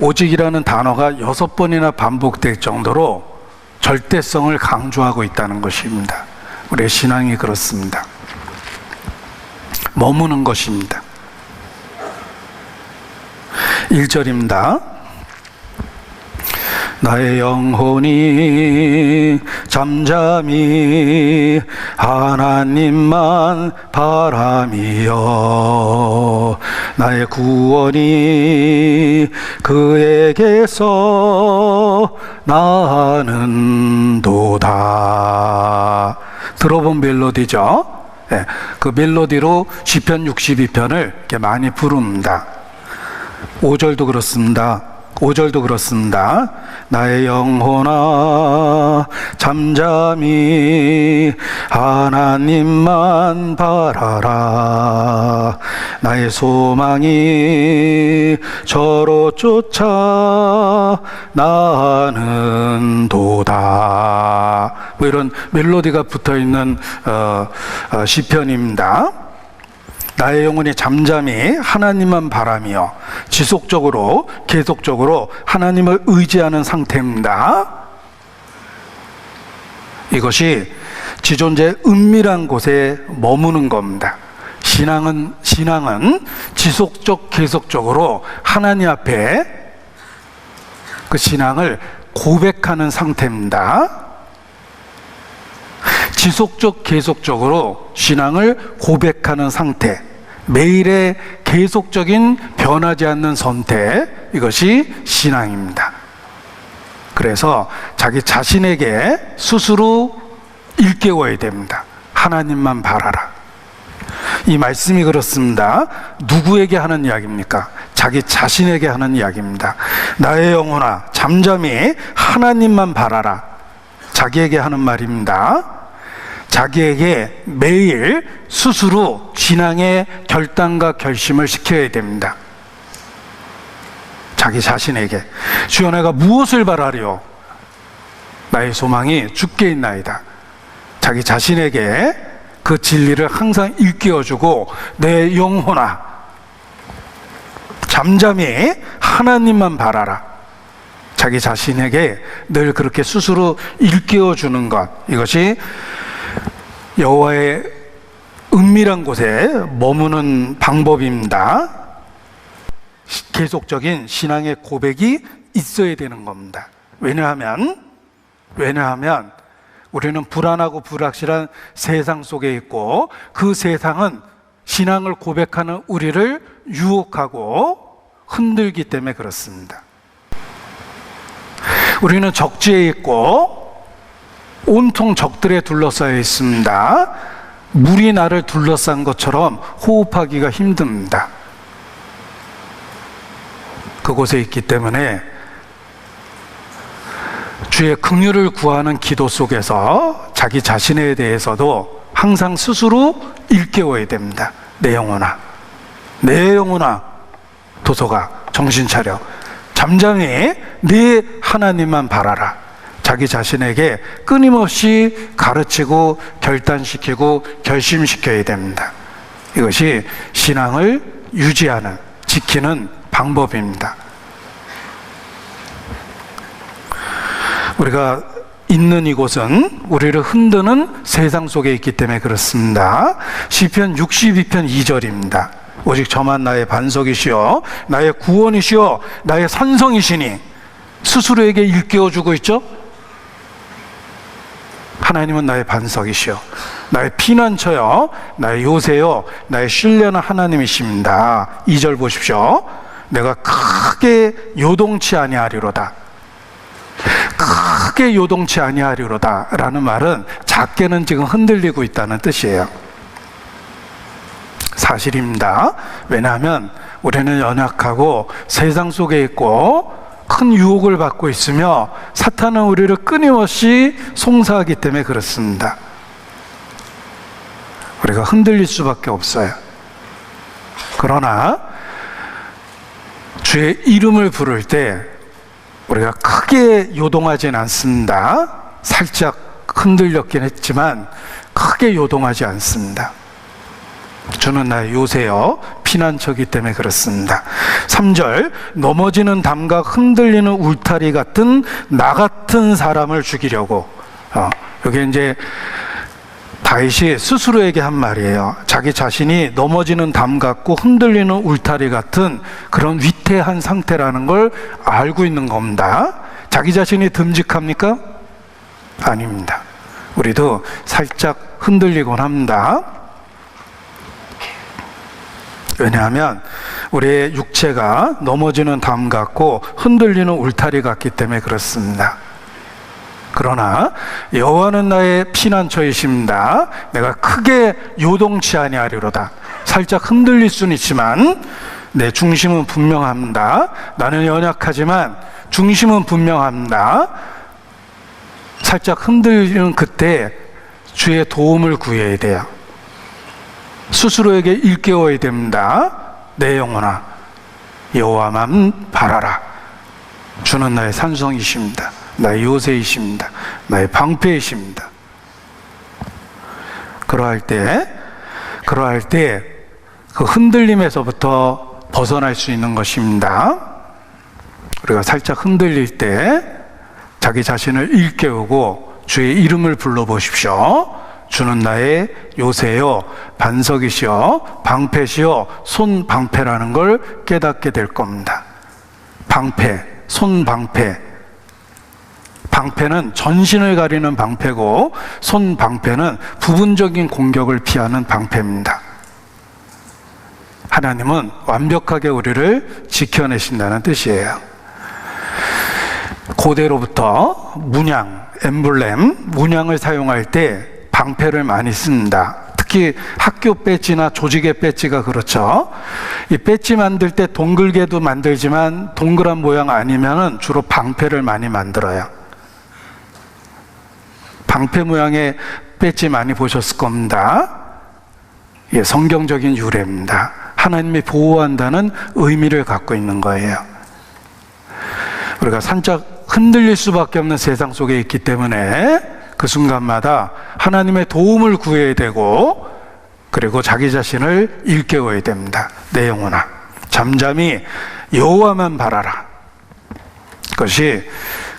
오직이라는 단어가 6번이나 반복될 정도로 절대성을 강조하고 있다는 것입니다. 우리의 신앙이 그렇습니다. 머무는 것입니다. 1절입니다. 나의 영혼이 잠잠히 하나님만 바라미요 나의 구원이 그에게서 나는도다. 들어본 멜로디죠? 네, 그 멜로디로 시편 62편을 이렇게 많이 부릅니다. 5절도 그렇습니다. 5절도 그렇습니다. 나의 영혼아 잠잠히 하나님만 바라라. 나의 소망이 저로 쫓아 나는도다. 뭐 이런 멜로디가 붙어있는 시편입니다. 나의 영혼이 잠잠히 하나님만 바라며 지속적으로 계속적으로 하나님을 의지하는 상태입니다. 이것이 지존재의 은밀한 곳에 머무는 겁니다. 신앙은 지속적, 계속적으로 하나님 앞에 그 신앙을 고백하는 상태입니다. 지속적, 계속적으로 신앙을 고백하는 상태, 매일의 계속적인 변하지 않는 선택, 이것이 신앙입니다. 그래서 자기 자신에게 스스로 일깨워야 됩니다. 하나님만 바라라. 이 말씀이 그렇습니다. 누구에게 하는 이야기입니까? 자기 자신에게 하는 이야기입니다. 나의 영혼아, 잠잠히 하나님만 바라라. 자기에게 하는 말입니다. 자기에게 매일 스스로 신앙의 결단과 결심을 시켜야 됩니다. 자기 자신에게. 주여, 내가 무엇을 바라리요? 나의 소망이 주께 있나이다. 자기 자신에게 그 진리를 항상 일깨워주고, 내 영혼아, 잠잠히 하나님만 바라라. 자기 자신에게 늘 그렇게 스스로 일깨워주는 것, 이것이 여호와의 은밀한 곳에 머무는 방법입니다. 계속적인 신앙의 고백이 있어야 되는 겁니다. 왜냐하면 우리는 불안하고 불확실한 세상 속에 있고, 그 세상은 신앙을 고백하는 우리를 유혹하고 흔들기 때문에 그렇습니다. 우리는 적지에 있고 온통 적들에 둘러싸여 있습니다. 물이 나를 둘러싼 것처럼 호흡하기가 힘듭니다. 그곳에 있기 때문에 주의 긍휼을 구하는 기도 속에서 자기 자신에 대해서도 항상 스스로 일깨워야 됩니다. 내 영혼아, 내 영혼아, 도서가 정신 차려. 잠잠히 네 하나님만 바라라. 자기 자신에게 끊임없이 가르치고 결단시키고 결심시켜야 됩니다. 이것이 신앙을 유지하는, 지키는 방법입니다. 우리가 있는 이곳은 우리를 흔드는 세상 속에 있기 때문에 그렇습니다. 시편 62편 2절입니다. 오직 저만 나의 반석이시여 나의 구원이시여 나의 산성이시니. 스스로에게 일깨워주고 있죠. 하나님은 나의 반석이시여 나의 피난처여 나의 요새여 나의 신뢰하는 하나님이십니다. 2절 보십시오. 내가 크게 요동치 아니하리로다. 크게 요동치 아니하리로다 라는 말은 작게는 지금 흔들리고 있다는 뜻이에요. 사실입니다. 왜냐하면 우리는 연약하고 세상 속에 있고 큰 유혹을 받고 있으며 사탄은 우리를 끊임없이 송사하기 때문에 그렇습니다. 우리가 흔들릴 수밖에 없어요. 그러나 주의 이름을 부를 때 우리가 크게 요동하지는 않습니다. 살짝 흔들렸긴 했지만 크게 요동하지 않습니다. 주는 나의 요새여 피난처기 때문에 그렇습니다. 3절 넘어지는 담각 흔들리는 울타리 같은 나 같은 사람을 죽이려고, 여기 이제 다윗이 스스로에게 한 말이에요. 자기 자신이 넘어지는 담 같고 흔들리는 울타리 같은 그런 위태한 상태라는 걸 알고 있는 겁니다. 자기 자신이 듬직합니까? 아닙니다. 우리도 살짝 흔들리곤 합니다. 왜냐하면 우리의 육체가 넘어지는 담 같고 흔들리는 울타리 같기 때문에 그렇습니다. 그러나 여호와는 나의 피난처이십니다. 내가 크게 요동치 아니하리로다. 살짝 흔들릴 수는 있지만 내 중심은 분명합니다. 나는 연약하지만 중심은 분명합니다. 살짝 흔들리는 그때 주의 도움을 구해야 돼요. 스스로에게 일깨워야 됩니다. 내 영혼아 여호와만 바라라. 주는 나의 산성이십니다. 나의 요새이십니다. 나의 방패이십니다. 그러할 때 그 흔들림에서부터 벗어날 수 있는 것입니다. 우리가 살짝 흔들릴 때 자기 자신을 일깨우고 주의 이름을 불러보십시오. 주는 나의 요새요 반석이시여 방패시여 손방패라는 걸 깨닫게 될 겁니다. 방패, 손방패. 방패는 전신을 가리는 방패고 손방패는 부분적인 공격을 피하는 방패입니다. 하나님은 완벽하게 우리를 지켜내신다는 뜻이에요. 고대로부터 문양, 엠블렘, 문양을 사용할 때 방패를 많이 씁니다. 특히 학교 배지나 조직의 배지가 그렇죠. 이 배지 만들 때 동글게도 만들지만 동그란 모양 아니면은 주로 방패를 많이 만들어요. 방패 모양의 배지 많이 보셨을 겁니다. 예, 성경적인 유래입니다. 하나님이 보호한다는 의미를 갖고 있는 거예요. 우리가 살짝 흔들릴 수밖에 없는 세상 속에 있기 때문에 그 순간마다 하나님의 도움을 구해야 되고 그리고 자기 자신을 일깨워야 됩니다. 내 영혼아 잠잠히 여호와만 바라라. 그것이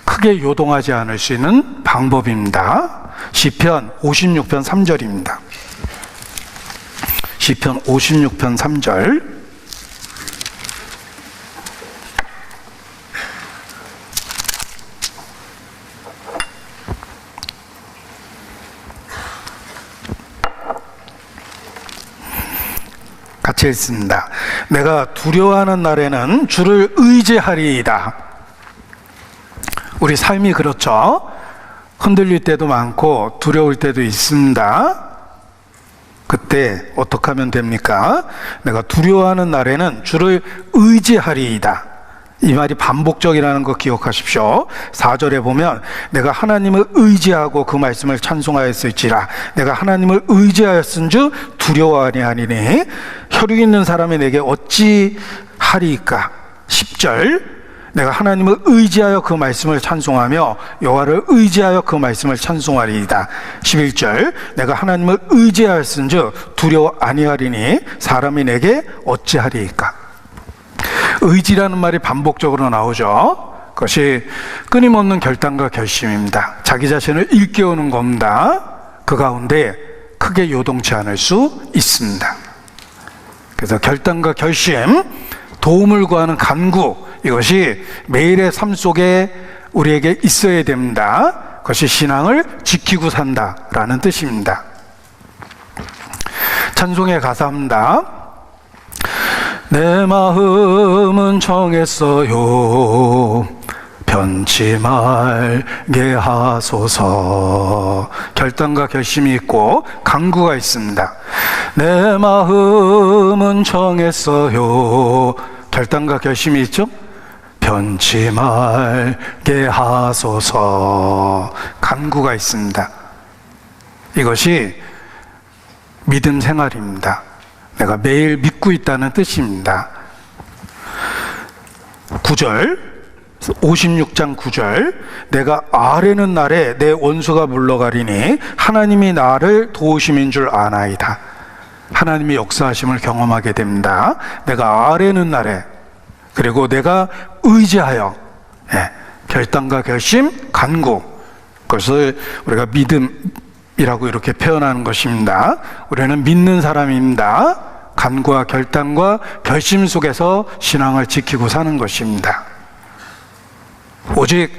크게 요동하지 않을 수 있는 방법입니다. 시편 56편 3절입니다. 시편 56편 3절. 같이 읽습니다. 내가 두려워하는 날에는 주를 의지하리이다. 우리 삶이 그렇죠. 흔들릴 때도 많고 두려울 때도 있습니다. 그때 어떻게 하면 됩니까? 내가 두려워하는 날에는 주를 의지하리이다. 이 말이 반복적이라는 거 기억하십시오. 4절에 보면 내가 하나님을 의지하고 그 말씀을 찬송하였을지라 내가 하나님을 의지하였은즉 두려워하니 아니니 혈육 있는 사람이 내게 어찌 하리이까. 10절 내가 하나님을 의지하여 그 말씀을 찬송하며 여호와를 의지하여 그 말씀을 찬송하리이다. 11절 내가 하나님을 의지하였은즉 두려워 아니하리니 사람이 내게 어찌하리이까. 의지라는 말이 반복적으로 나오죠. 그것이 끊임없는 결단과 결심입니다. 자기 자신을 일깨우는 겁니다. 그 가운데 크게 요동치 않을 수 있습니다. 그래서 결단과 결심, 도움을 구하는 간구, 이것이 매일의 삶 속에 우리에게 있어야 됩니다. 그것이 신앙을 지키고 산다라는 뜻입니다. 찬송의 가사입니다. 내 마음은 정했어요 변치 말게 하소서. 결단과 결심이 있고 간구가 있습니다. 내 마음은 정했어요. 결단과 결심이 있죠? 변치 말게 하소서. 간구가 있습니다. 이것이 믿음 생활입니다. 내가 매일 믿고 있다는 뜻입니다. 9절 56장 9절 내가 아뢰는 날에 내 원수가 물러가리니 하나님이 나를 도우심인 줄 아나이다. 하나님의 역사하심을 경험하게 됩니다. 내가 아뢰는 날에 그리고 내가 의지하여 결단과 결심, 간구 그것을 우리가 믿음이라고 이렇게 표현하는 것입니다. 우리는 믿는 사람입니다. 간구와 결단과 결심 속에서 신앙을 지키고 사는 것입니다. 오직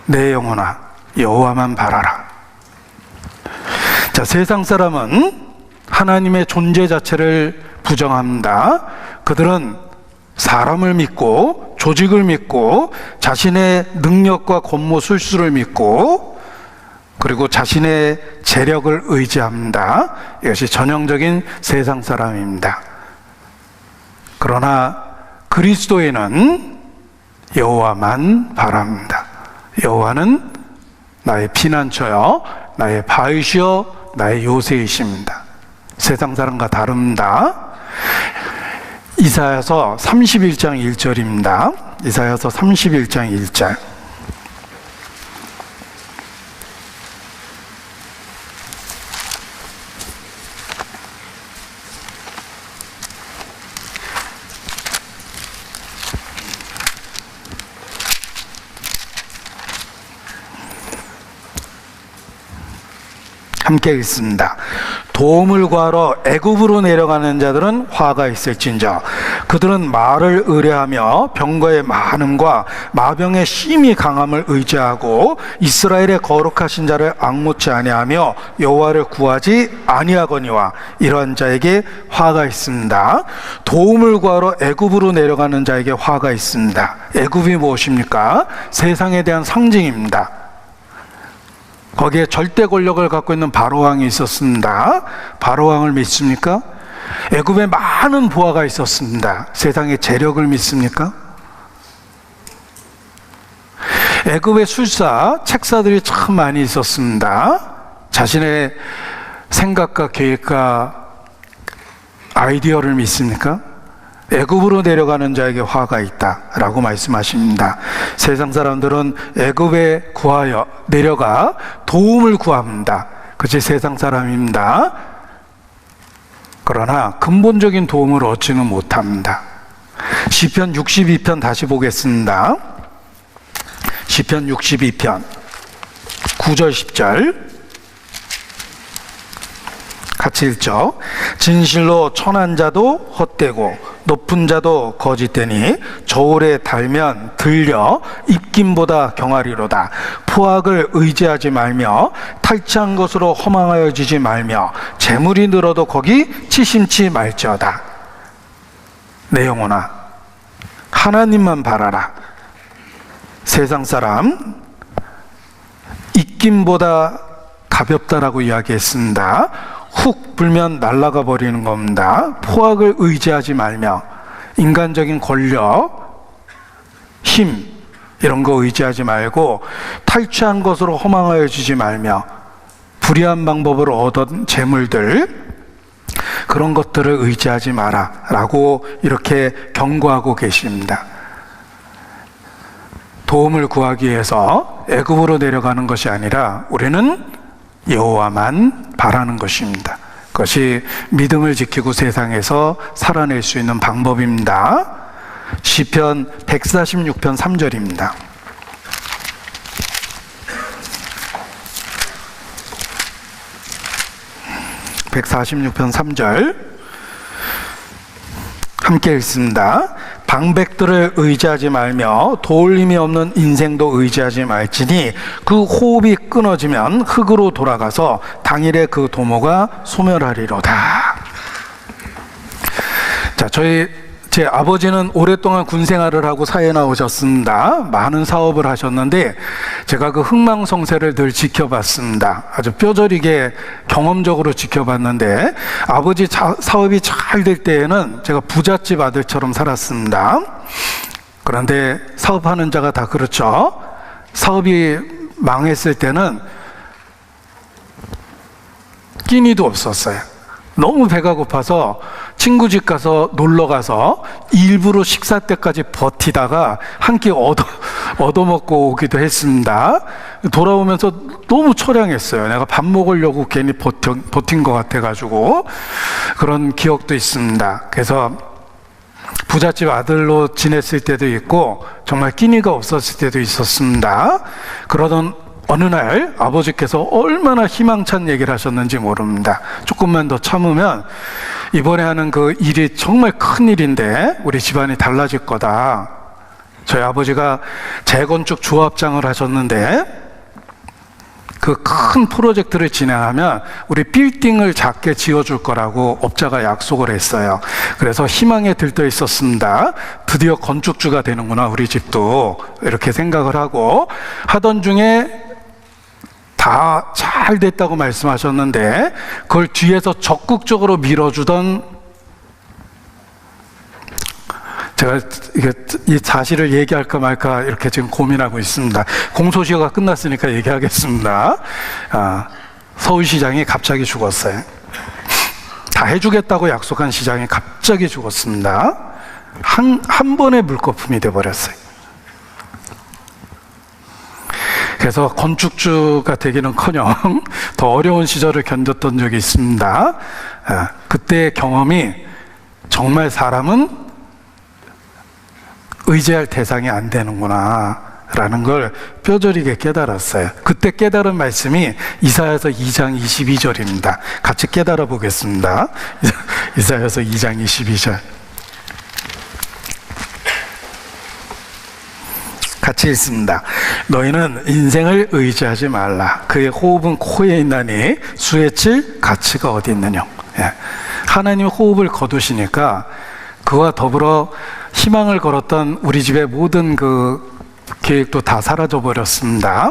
내 영혼아 여호와만 바라라. 자, 세상 사람은 하나님의 존재 자체를 부정합니다. 그들은 사람을 믿고 조직을 믿고 자신의 능력과 권모 술수를 믿고 그리고 자신의 재력을 의지합니다. 이것이 전형적인 세상 사람입니다. 그러나 그리스도인은 여호와만 바랍니다. 여호와는 나의 피난처요 나의 바위시여 나의 요새이십니다. 세상 사람과 다릅니다. 이사야서 31장 1절입니다. 이사야서 31장 1절. 함께 읽습니다. 도움을 구하러 애굽으로 내려가는 자들은 화가 있을진저 그들은 말을 의뢰하며 병거의 많음과 마병의 심히 강함을 의지하고 이스라엘의 거룩하신 자를 앙모치 아니하며 여호와를 구하지 아니하거니와 이러한 자에게 화가 있습니다. 도움을 구하러 애굽으로 내려가는 자에게 화가 있습니다. 애굽이 무엇입니까? 세상에 대한 상징입니다. 거기에 절대 권력을 갖고 있는 바로왕이 있었습니다. 바로왕을 믿습니까? 애굽에 많은 부하가 있었습니다. 세상의 재력을 믿습니까? 애굽의 술사, 책사들이 참 많이 있었습니다. 자신의 생각과 계획과 아이디어를 믿습니까? 애굽으로 내려가는 자에게 화가 있다라고 말씀하십니다. 세상 사람들은 애굽에 구하여 내려가 도움을 구합니다. 그것이 세상 사람입니다. 그러나 근본적인 도움을 얻지는 못합니다. 시편 62편 다시 보겠습니다. 시편 62편 9절 10절 같이 읽죠. 진실로 천한 자도 헛되고 높은 자도 거짓되니 저울에 달면 들려 입김보다 경하리로다. 포악을 의지하지 말며 탈취한 것으로 허망하여지지 말며 재물이 늘어도 거기 치심치 말지어다. 내 영혼아 하나님만 바라라. 세상 사람 입김보다 가볍다라고 이야기했습니다. 훅 불면 날아가 버리는 겁니다. 포악을 의지하지 말며 인간적인 권력, 힘 이런 거 의지하지 말고 탈취한 것으로 허망하여지지 말며 불의한 방법으로 얻은 재물들 그런 것들을 의지하지 마라 라고 이렇게 경고하고 계십니다. 도움을 구하기 위해서 애굽으로 내려가는 것이 아니라 우리는 여호와만 바라는 것입니다. 그것이 믿음을 지키고 세상에서 살아낼 수 있는 방법입니다. 시편 146편 3절입니다. 146편 3절 함께 읽습니다. 방백들을 의지하지 말며 도울 힘이 없는 인생도 의지하지 말지니 그 호흡이 끊어지면 흙으로 돌아가서 당일에 그 도모가 소멸하리로다. 자, 제 아버지는 오랫동안 군 생활을 하고 사회에 나오셨습니다. 많은 사업을 하셨는데 제가 그 흥망성쇠를 늘 지켜봤습니다. 아주 뼈저리게 경험적으로 지켜봤는데 아버지 사업이 잘 될 때에는 제가 부잣집 아들처럼 살았습니다. 그런데 사업하는 자가 다 그렇죠. 사업이 망했을 때는 끼니도 없었어요. 너무 배가 고파서 친구 집 가서 놀러 가서 일부러 식사 때까지 버티다가 한 끼 얻어먹고 오기도 했습니다. 돌아오면서 너무 처량했어요. 내가 밥 먹으려고 괜히 버틴 것 같아가지고 그런 기억도 있습니다. 그래서 부잣집 아들로 지냈을 때도 있고 정말 끼니가 없었을 때도 있었습니다. 그러던 어느 날 아버지께서 얼마나 희망찬 얘기를 하셨는지 모릅니다. 조금만 더 참으면 이번에 하는 그 일이 정말 큰 일인데 우리 집안이 달라질 거다. 저희 아버지가 재건축 조합장을 하셨는데 그 큰 프로젝트를 진행하면 우리 빌딩을 작게 지어줄 거라고 업자가 약속을 했어요. 그래서 희망에 들떠 있었습니다. 드디어 건축주가 되는구나 우리 집도 이렇게 생각을 하고 하던 중에 다 잘 됐다고 말씀하셨는데 그걸 뒤에서 적극적으로 밀어주던 제가 이 사실을 얘기할까 말까 이렇게 지금 고민하고 있습니다. 공소시효가 끝났으니까 얘기하겠습니다. 서울시장이 갑자기 죽었어요. 다 해주겠다고 약속한 시장이 갑자기 죽었습니다. 한 번의 물거품이 돼버렸어요. 그래서 건축주가 되기는커녕 더 어려운 시절을 견뎠던 적이 있습니다. 그때의 경험이 정말 사람은 의지할 대상이 안 되는구나 라는 걸 뼈저리게 깨달았어요. 그때 깨달은 말씀이 이사야서 2장 22절입니다. 같이 깨달아 보겠습니다. 이사야서 2장 22절. 같이 읽습니다. 너희는 인생을 의지하지 말라. 그의 호흡은 코에 있나니 수에 칠 가치가 어디 있느냐. 하나님 호흡을 거두시니까 그와 더불어 희망을 걸었던 우리 집의 모든 그 계획도 다 사라져 버렸습니다.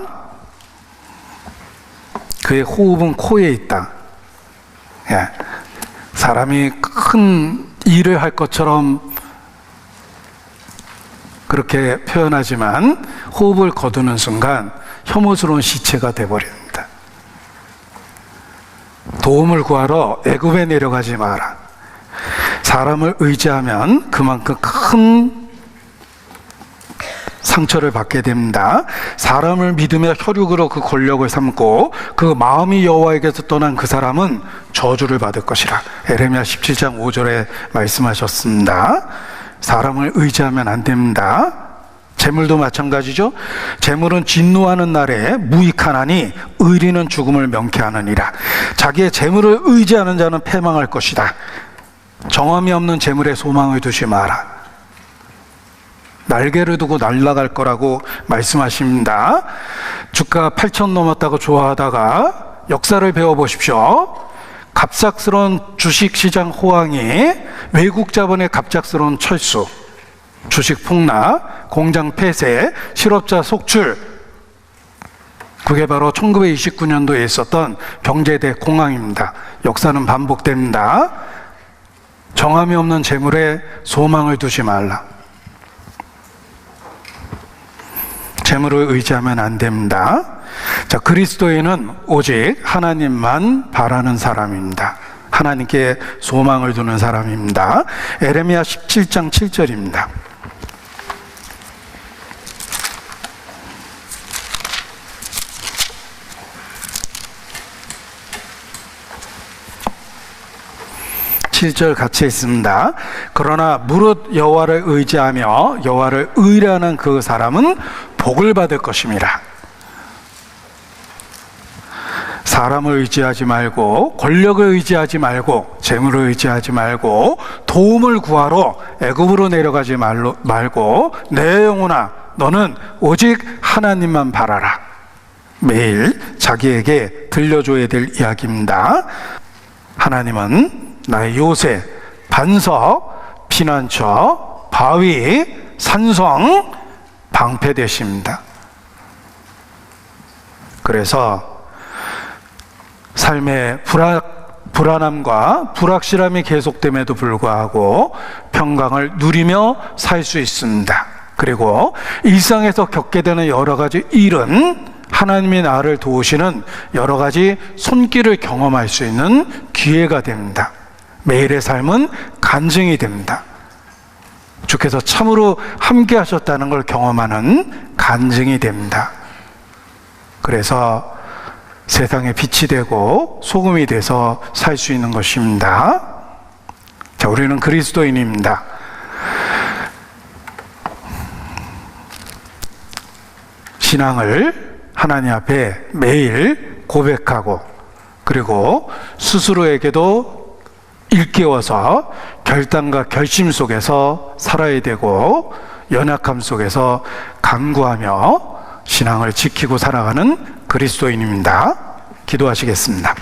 그의 호흡은 코에 있다. 사람이 큰 일을 할 것처럼 그렇게 표현하지만 호흡을 거두는 순간 혐오스러운 시체가 되어버립니다. 도움을 구하러 애굽에 내려가지 마라. 사람을 의지하면 그만큼 큰 상처를 받게 됩니다. 사람을 믿으며 혈육으로 그 권력을 삼고 그 마음이 여호와에게서 떠난 그 사람은 저주를 받을 것이라. 에레미야 17장 5절에 말씀하셨습니다. 사람을 의지하면 안 됩니다. 재물도 마찬가지죠. 재물은 진노하는 날에 무익하나니 의리는 죽음을 명쾌하느니라. 자기의 재물을 의지하는 자는 패망할 것이다. 정함이 없는 재물에 소망을 두지 마라. 날개를 두고 날아갈 거라고 말씀하십니다. 주가 8천 넘었다고 좋아하다가 역사를 배워보십시오. 갑작스러운 주식시장 호황이 외국 자본의 갑작스러운 철수, 주식 폭락, 공장 폐쇄, 실업자 속출, 그게 바로 1929년도에 있었던 경제 대공황입니다. 역사는 반복됩니다. 정함이 없는 재물에 소망을 두지 말라. 재물을 의지하면 안 됩니다. 자, 그리스도인은 오직 하나님만 바라는 사람입니다. 하나님께 소망을 두는 사람입니다. 에레미야 17장 7절입니다. 절 같이 있습니다. 그러나 무릇 여호와를 의지하며 여호와를 의뢰하는 그 사람은 복을 받을 것임이라. 사람을 의지하지 말고, 권력을 의지하지 말고, 재물을 의지하지 말고, 도움을 구하러 애굽으로 내려가지 말고, 내 영혼아 너는 오직 하나님만 바라라. 매일 자기에게 들려줘야 될 이야기입니다. 하나님은 나의 요새, 반석, 피난처, 바위, 산성, 방패 되십니다. 그래서 삶의 불안함과 불확실함이 계속됨에도 불구하고 평강을 누리며 살 수 있습니다. 그리고 일상에서 겪게 되는 여러 가지 일은 하나님이 나를 도우시는 여러 가지 손길을 경험할 수 있는 기회가 됩니다. 매일의 삶은 간증이 됩니다. 주께서 참으로 함께 하셨다는 걸 경험하는 간증이 됩니다. 그래서 세상에 빛이 되고 소금이 돼서 살 수 있는 것입니다. 자, 우리는 그리스도인입니다. 신앙을 하나님 앞에 매일 고백하고, 그리고 스스로에게도 일깨워서 결단과 결심 속에서 살아야 되고, 연약함 속에서 간구하며 신앙을 지키고 살아가는 그리스도인입니다. 기도하시겠습니다.